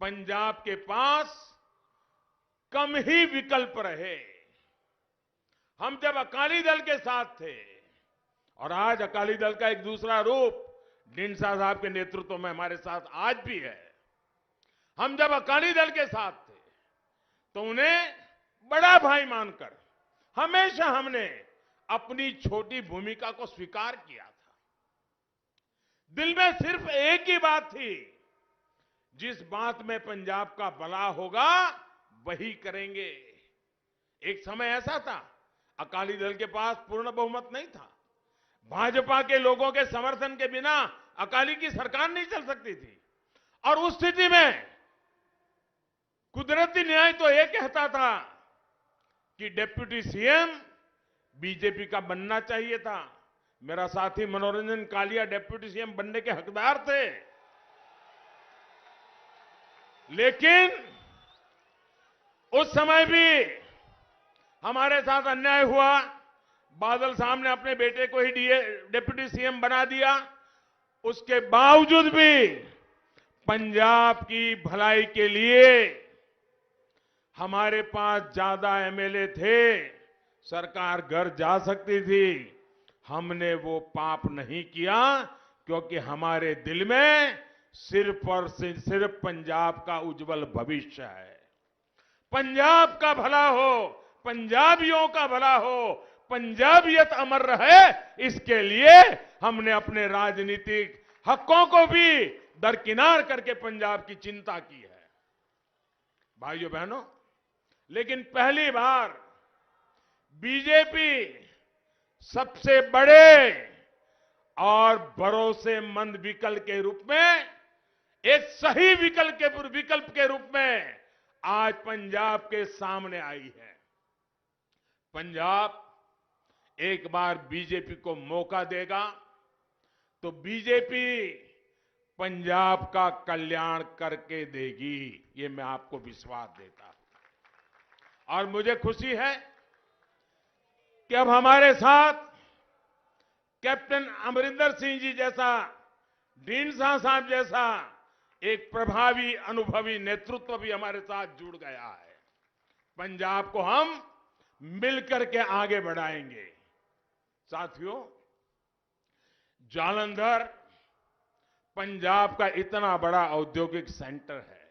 पंजाब के पास कम ही विकल्प रहे। हम जब अकाली दल के साथ थे, और आज अकाली दल का एक दूसरा रूप ढींडसा साहब के नेतृत्व में हमारे साथ आज भी है। हम जब अकाली दल के साथ थे तो उन्हें बड़ा भाई मानकर हमेशा हमने अपनी छोटी भूमिका को स्वीकार किया था। दिल में सिर्फ एक ही बात थी, जिस बात में पंजाब का भला होगा वही करेंगे। एक समय ऐसा था, अकाली दल के पास पूर्ण बहुमत नहीं था। भाजपा के लोगों के समर्थन के बिना अकाली की सरकार नहीं चल सकती थी। और उस स्थिति में कुदरती न्याय तो ये कहता था कि डिप्टी सीएम बीजेपी का बनना चाहिए था। मेरा साथी मनोरंजन कालिया डिप्टी सीएम बनने के हकदार थे, लेकिन उस समय भी हमारे साथ अन्याय हुआ। बादल साहब ने अपने बेटे को ही डिप्टी सीएम बना दिया। उसके बावजूद भी पंजाब की भलाई के लिए हमारे पास ज्यादा एमएलए थे, सरकार घर जा सकती थी। हमने वो पाप नहीं किया, क्योंकि हमारे दिल में सिर्फ और सिर्फ पंजाब का उज्जवल भविष्य है। पंजाब का भला हो, पंजाबियों का भला हो, पंजाबियत अमर रहे, इसके लिए हमने अपने राजनीतिक हकों को भी दरकिनार करके पंजाब की चिंता की है। भाइयों बहनों, लेकिन पहली बार बीजेपी सबसे बड़े और भरोसेमंद विकल्प के रूप में, एक सही विकल्प के रूप में आज पंजाब के सामने आई है। पंजाब एक बार बीजेपी को मौका देगा तो बीजेपी पंजाब का कल्याण करके देगी, ये मैं आपको विश्वास देता हूं। और मुझे खुशी है कि अब हमारे साथ कैप्टन अमरिंदर सिंह जी जैसा, ढींडसा साहब जैसा एक प्रभावी अनुभवी नेतृत्व भी हमारे साथ जुड़ गया है। पंजाब को हम मिलकर के आगे बढ़ाएंगे। साथियों, जालंधर पंजाब का इतना बड़ा औद्योगिक सेंटर है।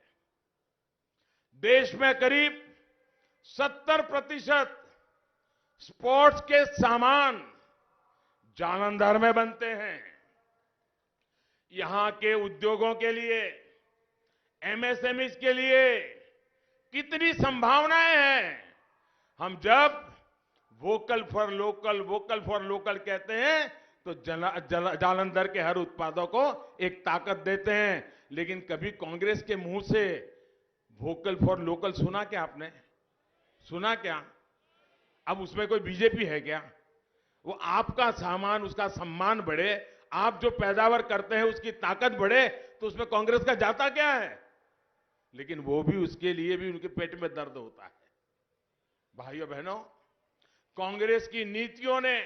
देश में करीब 70% स्पोर्ट्स के सामान जालंधर में बनते हैं। यहां के उद्योगों के लिए, एमएसएमईज के लिए कितनी संभावनाएं हैं। हम जब वोकल फॉर लोकल कहते हैं तो जालंधर के हर उत्पादों को एक ताकत देते हैं। लेकिन कभी कांग्रेस के मुंह से वोकल फॉर लोकल सुना क्या आपने? सुना क्या? अब उसमें कोई बीजेपी है क्या? वो आपका सामान, उसका सम्मान बढ़े, आप जो पैदावार करते हैं उसकी ताकत बढ़े, तो उसमें कांग्रेस का जाता क्या है? लेकिन वो भी, उसके लिए भी उनके पेट में दर्द होता है। भाइयों बहनों, कांग्रेस की नीतियों ने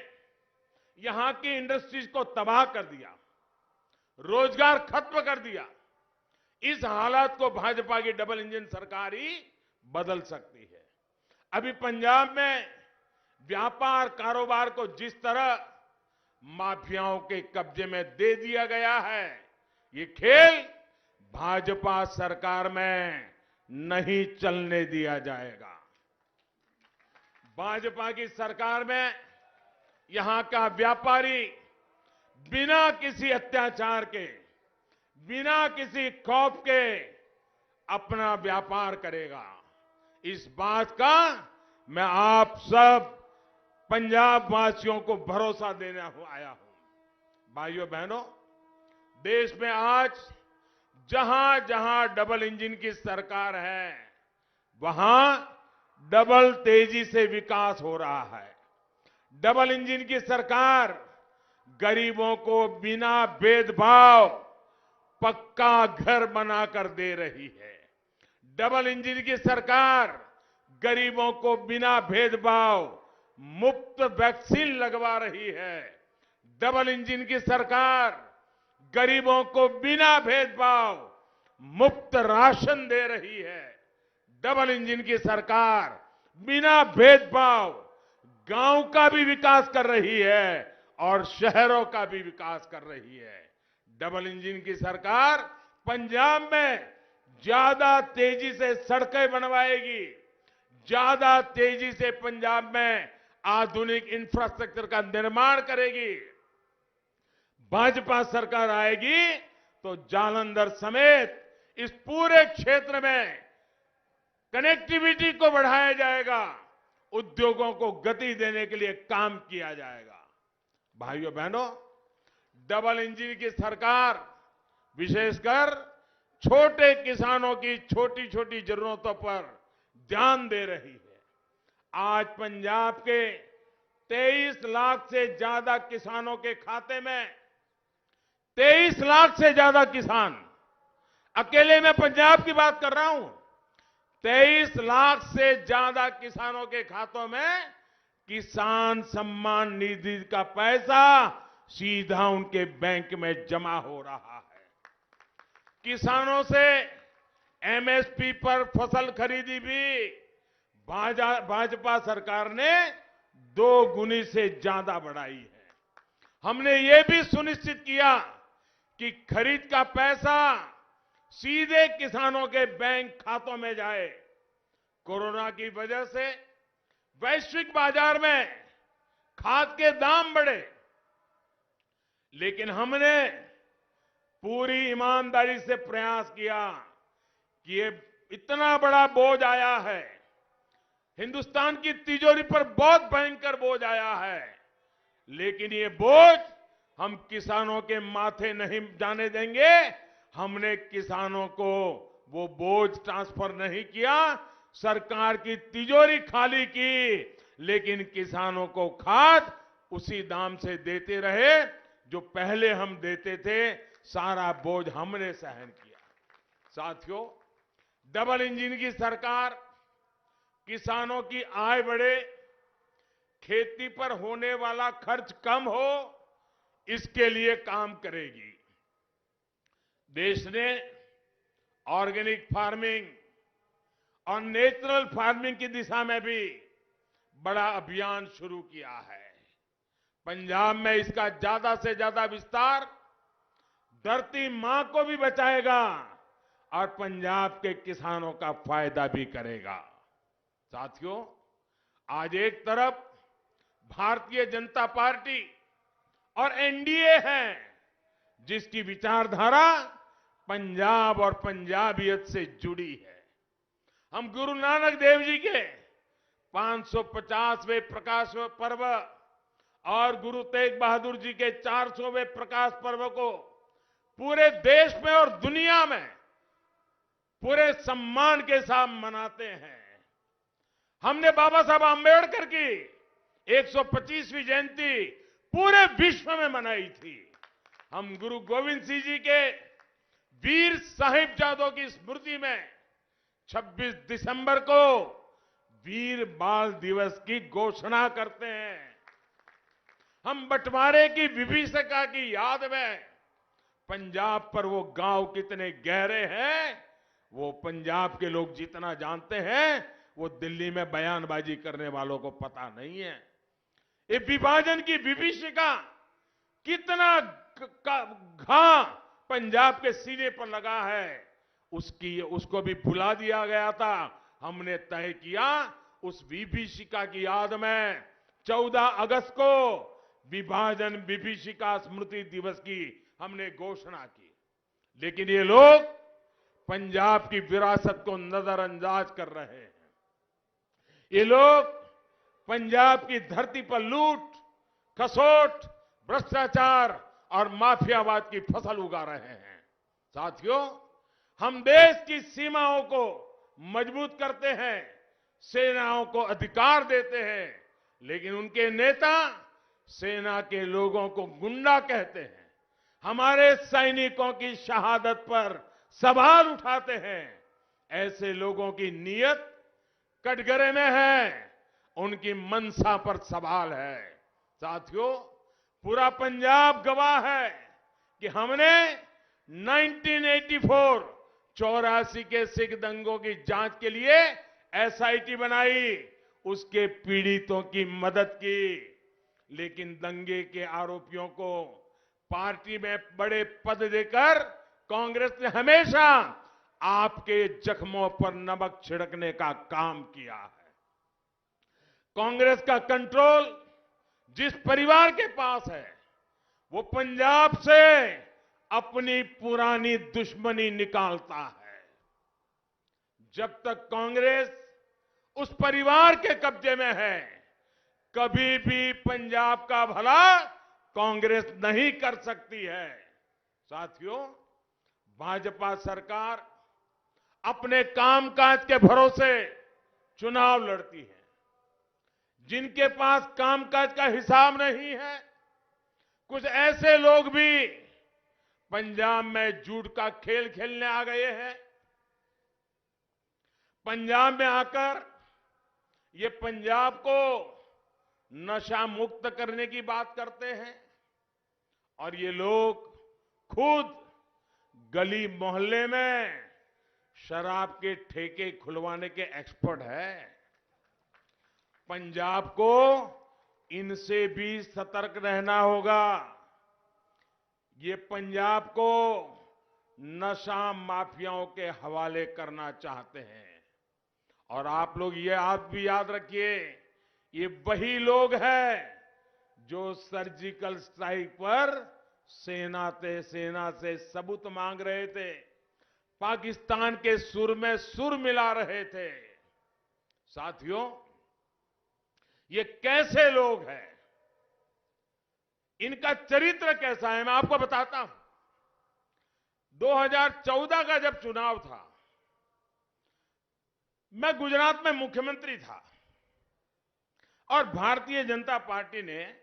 यहां की इंडस्ट्रीज को तबाह कर दिया, रोजगार खत्म कर दिया। इस हालात को भाजपा की डबल इंजन सरकार ही बदल सकती है। अभी पंजाब में व्यापार कारोबार को जिस तरह माफियाओं के कब्जे में दे दिया गया है, ये खेल भाजपा सरकार में नहीं चलने दिया जाएगा। भाजपा की सरकार में यहां का व्यापारी बिना किसी अत्याचार के, बिना किसी खौफ के अपना व्यापार करेगा। इस बात का मैं आप सब पंजाब वासियों को भरोसा देने आया हूं। भाइयों बहनों, देश में आज जहां जहां डबल इंजन की सरकार है, वहां डबल तेजी से विकास हो रहा है। डबल इंजन की सरकार गरीबों को बिना भेदभाव पक्का घर बनाकर दे रही है। डबल इंजन की सरकार गरीबों को बिना भेदभाव मुफ्त वैक्सीन लगवा रही है। डबल इंजन की सरकार गरीबों को बिना भेदभाव मुफ्त राशन दे रही है। डबल इंजन की सरकार बिना भेदभाव गांव का भी विकास कर रही है और शहरों का भी विकास कर रही है। डबल इंजन की सरकार पंजाब में ज्यादा तेजी से सड़कें बनवाएगी, ज्यादा तेजी से पंजाब में आधुनिक इंफ्रास्ट्रक्चर का निर्माण करेगी। भाजपा सरकार आएगी तो जालंधर समेत इस पूरे क्षेत्र में कनेक्टिविटी को बढ़ाया जाएगा, उद्योगों को गति देने के लिए काम किया जाएगा। भाइयों बहनों, डबल इंजन की सरकार विशेषकर छोटे किसानों की छोटी छोटी जरूरतों पर ध्यान दे रही है। आज पंजाब के 23 लाख से ज्यादा किसानों के खाते में, 23 लाख से ज्यादा किसान, अकेले मैं पंजाब की बात कर रहा हूं, 23 लाख से ज्यादा किसानों के खातों में किसान सम्मान निधि का पैसा सीधा उनके बैंक में जमा हो रहा है। किसानों से एमएसपी पर फसल खरीदी भी भाजपा सरकार ने 2 गुनी से ज्यादा बढ़ाई है। हमने ये भी सुनिश्चित किया कि खरीद का पैसा सीधे किसानों के बैंक खातों में जाए। कोरोना की वजह से वैश्विक बाजार में खाद के दाम बढ़े, लेकिन हमने पूरी ईमानदारी से प्रयास किया कि ये इतना बड़ा बोझ आया है, हिंदुस्तान की तिजोरी पर बहुत भयंकर बोझ आया है, लेकिन ये बोझ हम किसानों के माथे नहीं जाने देंगे। हमने किसानों को वो बोझ ट्रांसफर नहीं किया, सरकार की तिजोरी खाली की, लेकिन किसानों को खाद उसी दाम से देते रहे जो पहले हम देते थे। सारा बोझ हमने सहन किया। साथियों, डबल इंजन की सरकार किसानों की आय बढ़े, खेती पर होने वाला खर्च कम हो, इसके लिए काम करेगी। देश ने ऑर्गेनिक फार्मिंग और नेचुरल फार्मिंग की दिशा में भी बड़ा अभियान शुरू किया है। पंजाब में इसका ज्यादा से ज्यादा विस्तार धरती मां को भी बचाएगा और पंजाब के किसानों का फायदा भी करेगा। साथियों, आज एक तरफ भारतीय जनता पार्टी और एनडीए है, जिसकी विचारधारा पंजाब और पंजाबियत से जुड़ी है। हम गुरु नानक देव जी के 550वें प्रकाश पर्व और गुरु तेग बहादुर जी के 400वें प्रकाश पर्व को पूरे देश में और दुनिया में पूरे सम्मान के साथ मनाते हैं। हमने बाबा साहब आंबेडकर की 125वीं जयंती पूरे विश्व में मनाई थी। हम गुरु गोविंद सिंह जी के वीर साहिबजादों की स्मृति में 26 दिसंबर को वीर बाल दिवस की घोषणा करते हैं। हम बंटवारे की विभीषिका की याद में पंजाब पर वो गांव कितने गहरे हैं, वो पंजाब के लोग जितना जानते हैं, वो दिल्ली में बयानबाजी करने वालों को पता नहीं है। ये विभाजन की विभीषिका कितना घा पंजाब के सीने पर लगा है, उसको भी भुला दिया गया था। हमने तय किया उस विभीषिका की याद में 14 अगस्त को विभाजन विभीषिका स्मृति दिवस की हमने घोषणा की। लेकिन ये लोग पंजाब की विरासत को नजरअंदाज कर रहे हैं। ये लोग पंजाब की धरती पर लूट, खसोट, भ्रष्टाचार और माफियावाद की फसल उगा रहे हैं। साथियों, हम देश की सीमाओं को मजबूत करते हैं, सेनाओं को अधिकार देते हैं, लेकिन उनके नेता सेना के लोगों को गुंडा कहते हैं। हमारे सैनिकों की शहादत पर सवाल उठाते हैं। ऐसे लोगों की नीयत कटघरे में है, उनकी मंशा पर सवाल है। साथियों, पूरा पंजाब गवाह है कि हमने 1984 के सिख दंगों की जांच के लिए एसआईटी बनाई, उसके पीड़ितों की मदद की, लेकिन दंगे के आरोपियों को पार्टी में बड़े पद देकर कांग्रेस ने हमेशा आपके जख्मों पर नमक छिड़कने का काम किया है। कांग्रेस का कंट्रोल जिस परिवार के पास है, वो पंजाब से अपनी पुरानी दुश्मनी निकालता है। जब तक कांग्रेस उस परिवार के कब्जे में है, कभी भी पंजाब का भला कांग्रेस नहीं कर सकती है। साथियों, भाजपा सरकार अपने कामकाज के भरोसे चुनाव लड़ती है। जिनके पास कामकाज का हिसाब नहीं है, कुछ ऐसे लोग भी पंजाब में झूठ का खेल खेलने आ गए हैं। पंजाब में आकर ये पंजाब को नशा मुक्त करने की बात करते हैं, और ये लोग खुद गली मोहल्ले में शराब के ठेके खुलवाने के एक्सपर्ट हैं। पंजाब को इनसे भी सतर्क रहना होगा। ये पंजाब को नशा माफियाओं के हवाले करना चाहते हैं। और आप लोग ये आप भी याद रखिए, ये वही लोग हैं जो सर्जिकल स्ट्राइक पर सेना से सबूत मांग रहे थे, पाकिस्तान के सुर में सुर मिला रहे थे। साथियों, ये कैसे लोग हैं, इनका चरित्र कैसा है, मैं आपको बताता हूं। 2014 का जब चुनाव था, मैं गुजरात में मुख्यमंत्री था और भारतीय जनता पार्टी ने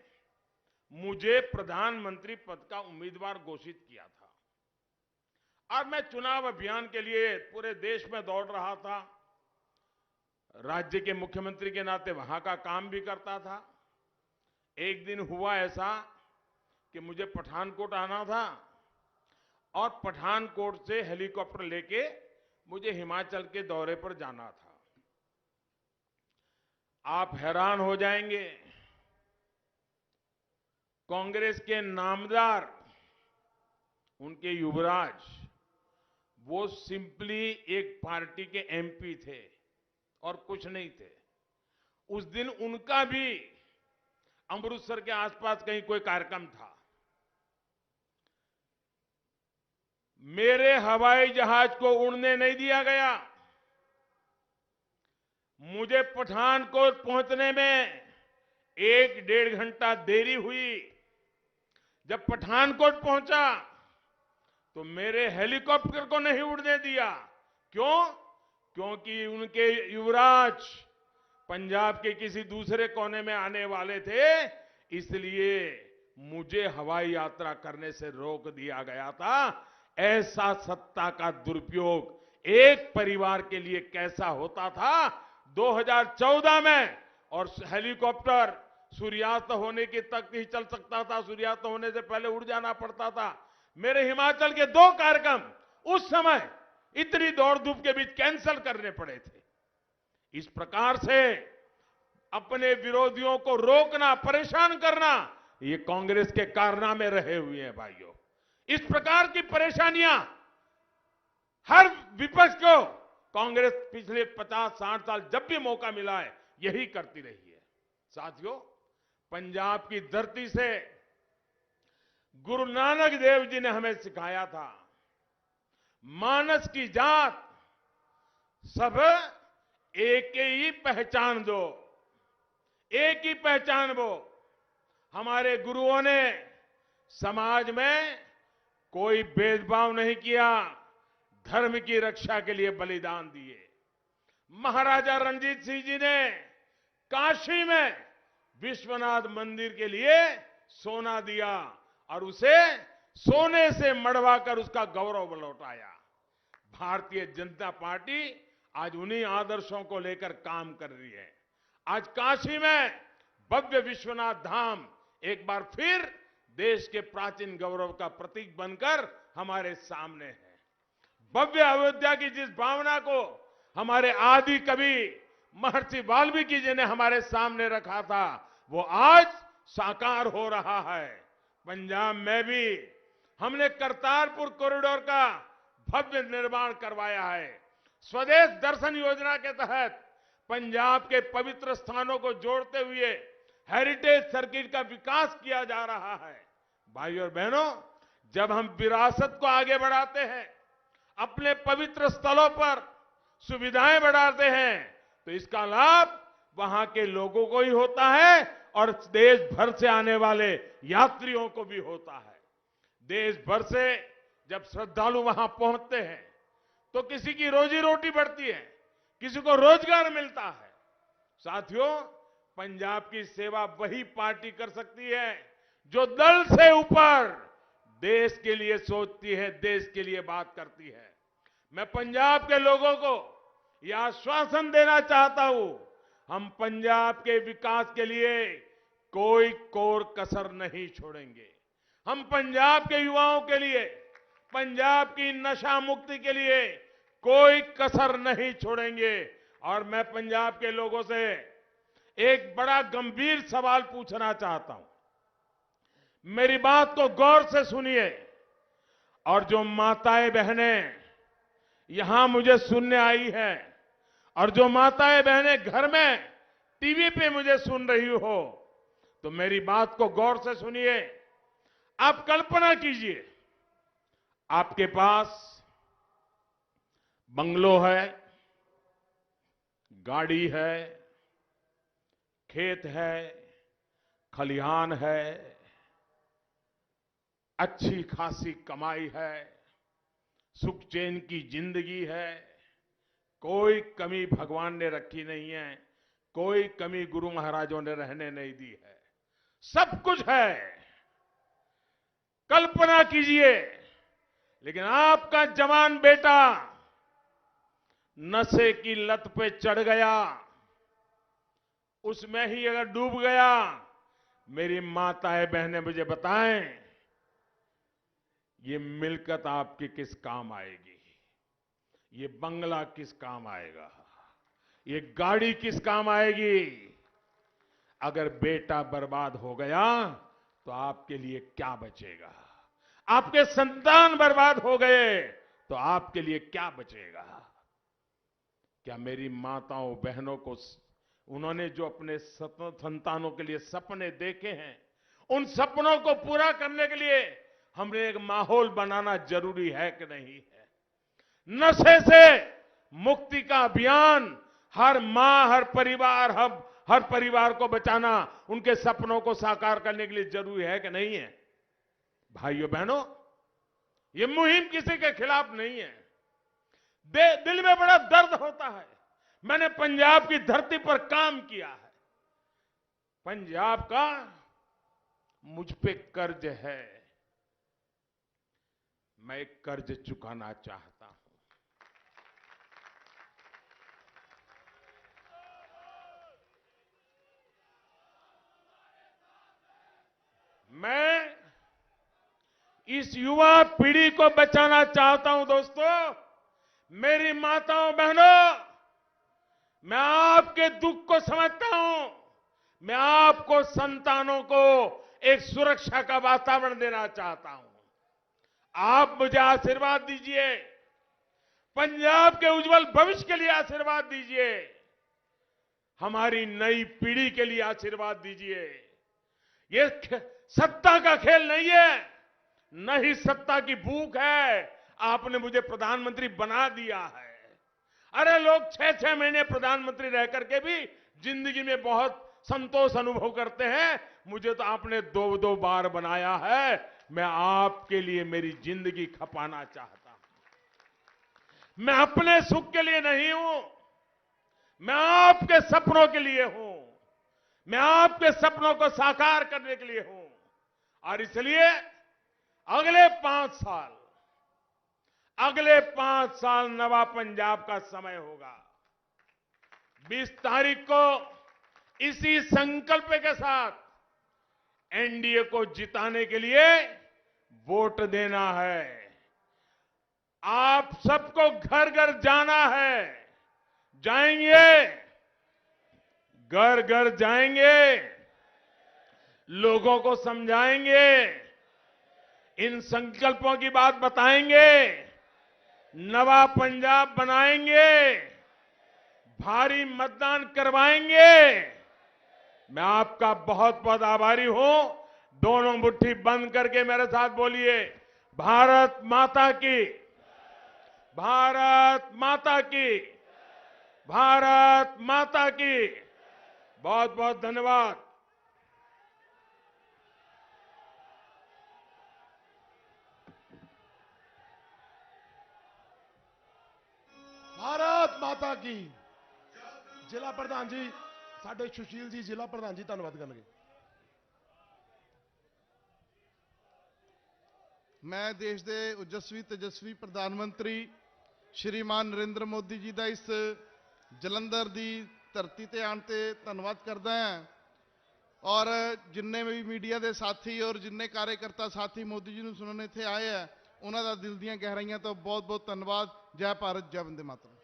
मुझे प्रधानमंत्री पद का उम्मीदवार घोषित किया था और मैं चुनाव अभियान के लिए पूरे देश में दौड़ रहा था। राज्य के मुख्यमंत्री के नाते वहां का काम भी करता था। एक दिन हुआ ऐसा कि मुझे पठानकोट आना था और पठानकोट से हेलीकॉप्टर लेके मुझे हिमाचल के दौरे पर जाना था। आप हैरान हो जाएंगे, कांग्रेस के नामदार, उनके युवराज, वो सिंपली एक पार्टी के एमपी थे और कुछ नहीं थे। उस दिन उनका भी अमृतसर के आसपास कहीं कोई कार्यक्रम था। मेरे हवाई जहाज को उड़ने नहीं दिया गया। मुझे पठानकोट पहुंचने में 1-1.5 घंटा देरी हुई। जब पठानकोट पहुंचा तो मेरे हेलीकॉप्टर को नहीं उड़ने दिया। क्यों? क्योंकि उनके युवराज पंजाब के किसी दूसरे कोने में आने वाले थे, इसलिए मुझे हवाई यात्रा करने से रोक दिया गया था। ऐसा सत्ता का दुरुपयोग एक परिवार के लिए कैसा होता था 2014 में। और हेलीकॉप्टर सूर्यास्त होने की तक ही चल सकता था, सूर्यास्त होने से पहले उड़ जाना पड़ता था। मेरे हिमाचल के 2 कार्यक्रम उस समय इतनी दौड़ धूप के बीच कैंसिल करने पड़े थे। इस प्रकार से अपने विरोधियों को रोकना, परेशान करना, ये कांग्रेस के कारनामे रहे हुए हैं भाइयों। इस प्रकार की परेशानियां हर विपक्ष को कांग्रेस पिछले 50-60 साल जब भी मौका मिला है यही करती रही है। साथियों, पंजाब की धरती से गुरु नानक देव जी ने हमें सिखाया था, मानस की जात सब एक ही पहचान दो, एक ही पहचान वो। हमारे गुरुओं ने समाज में कोई भेदभाव नहीं किया, धर्म की रक्षा के लिए बलिदान दिए। महाराजा रणजीत सिंह जी ने काशी में विश्वनाथ मंदिर के लिए सोना दिया और उसे सोने से मढ़वाकर उसका गौरव लौटाया। भारतीय जनता पार्टी आज उन्हीं आदर्शों को लेकर काम कर रही है। आज काशी में भव्य विश्वनाथ धाम एक बार फिर देश के प्राचीन गौरव का प्रतीक बनकर हमारे सामने है। भव्य अयोध्या की जिस भावना को हमारे आदि कवि महर्षि वाल्मीकि जी ने हमारे सामने रखा था, वो आज साकार हो रहा है। पंजाब में भी हमने करतारपुर कॉरिडोर का भव्य निर्माण करवाया है। स्वदेश दर्शन योजना के तहत पंजाब के पवित्र स्थानों को जोड़ते हुए हेरिटेज सर्किट का विकास किया जा रहा है। भाइयों और बहनों, जब हम विरासत को आगे बढ़ाते हैं, अपने पवित्र स्थलों पर सुविधाएं बढ़ाते हैं, तो इसका लाभ वहां के लोगों को ही होता है और देश भर से आने वाले यात्रियों को भी होता है। देश भर से जब श्रद्धालु वहां पहुंचते हैं तो किसी की रोजी रोटी बढ़ती है, किसी को रोजगार मिलता है। साथियों, पंजाब की सेवा वही पार्टी कर सकती है जो दल से ऊपर देश के लिए सोचती है, देश के लिए बात करती है। मैं पंजाब के लोगों को यह आश्वासन देना चाहता हूं, हम पंजाब के विकास के लिए कोई कोर कसर नहीं छोड़ेंगे। हम पंजाब के युवाओं के लिए, पंजाब की नशा मुक्ति के लिए कोई कसर नहीं छोड़ेंगे। और मैं पंजाब के लोगों से एक बड़ा गंभीर सवाल पूछना चाहता हूं। मेरी बात को गौर से सुनिए और जो माताएं बहनें यहां मुझे सुनने आई है और जो माताएं बहनें घर में टीवी पे मुझे सुन रही हो, तो मेरी बात को गौर से सुनिए। आप कल्पना कीजिए, आपके पास बंगलो है, गाड़ी है, खेत है, खलिहान है, अच्छी खासी कमाई है, सुख चैन की जिंदगी है, कोई कमी भगवान ने रखी नहीं है, कोई कमी गुरु महाराजों ने रहने नहीं दी है, सब कुछ है। कल्पना कीजिए, लेकिन आपका जवान बेटा नशे की लत पे चढ़ गया, उसमें ही अगर डूब गया, मेरी माताएं बहनें मुझे बताएं, ये मिलकत आपकी किस काम आएगी? ये बंगला किस काम आएगा? ये गाड़ी किस काम आएगी? अगर बेटा बर्बाद हो गया तो आपके लिए क्या बचेगा? आपके संतान बर्बाद हो गए तो आपके लिए क्या बचेगा? क्या मेरी माताओं बहनों को उन्होंने जो अपने संतानों के लिए सपने देखे हैं, उन सपनों को पूरा करने के लिए हमने एक माहौल बनाना जरूरी है कि नहीं है? नशे से मुक्ति का अभियान हर मां, हर परिवार को बचाना, उनके सपनों को साकार करने के लिए जरूरी है कि नहीं है? भाइयों बहनों, ये मुहिम किसी के खिलाफ नहीं है। दिल में बड़ा दर्द होता है। मैंने पंजाब की धरती पर काम किया है। पंजाब का मुझ पे कर्ज है, मैं एक कर्ज चुकाना चाहता हूं। मैं इस युवा पीढ़ी को बचाना चाहता हूं। दोस्तों, मेरी माताओं बहनों, मैं आपके दुख को समझता हूं। मैं आपको संतानों को एक सुरक्षा का वातावरण देना चाहता हूं। आप मुझे आशीर्वाद दीजिए, पंजाब के उज्जवल भविष्य के लिए आशीर्वाद दीजिए, हमारी नई पीढ़ी के लिए आशीर्वाद दीजिए। ये सत्ता का खेल नहीं है, न ही सत्ता की भूख है। आपने मुझे प्रधानमंत्री बना दिया है। अरे लोग 6-6 महीने प्रधानमंत्री रह करके भी जिंदगी में बहुत संतोष अनुभव करते हैं। मुझे तो आपने 2-2 बार बनाया है। मैं आपके लिए मेरी जिंदगी खपाना चाहता हूं। मैं अपने सुख के लिए नहीं हूं, मैं आपके सपनों के लिए हूं। मैं आपके सपनों को साकार करने के लिए हूं। और इसलिए अगले 5 साल नवा पंजाब का समय होगा। 20 तारीख को इसी संकल्प के साथ एनडीए को जिताने के लिए वोट देना है। आप सबको घर घर जाना है। जाएंगे, घर घर जाएंगे, लोगों को समझाएंगे, इन संकल्पों की बात बताएंगे, नवा पंजाब बनाएंगे, भारी मतदान करवाएंगे। मैं आपका बहुत बहुत आभारी हूं। दोनों मुट्ठी बंद करके मेरे साथ बोलिए, भारत माता की, भारत माता की, भारत माता की। बहुत बहुत धन्यवाद। भारत माता की। ਜ਼ਿਲ੍ਹਾ ਪ੍ਰਧਾਨ ਜੀ, ਸਾਡੇ ਸੁਸ਼ੀਲ ਜੀ ਜ਼ਿਲ੍ਹਾ ਪ੍ਰਧਾਨ ਜੀ ਧੰਨਵਾਦ ਕਰਨਗੇ। मैं देश के ओजस्वी तेजस्वी प्रधानमंत्री श्रीमान नरेंद्र मोदी जी का इस जलंधर की धरती ते आने ते धन्यवाद करता हैं। और जिन्ने भी मीडिया के साथी और जिन्ने कार्यकर्ता साथी मोदी जी को सुनने इत्थे आए हैं, उन्हों का दिल दीयां गहराइयां तो बहुत बहुत धन्यवाद। जय भारत, जय वंदे मातरम।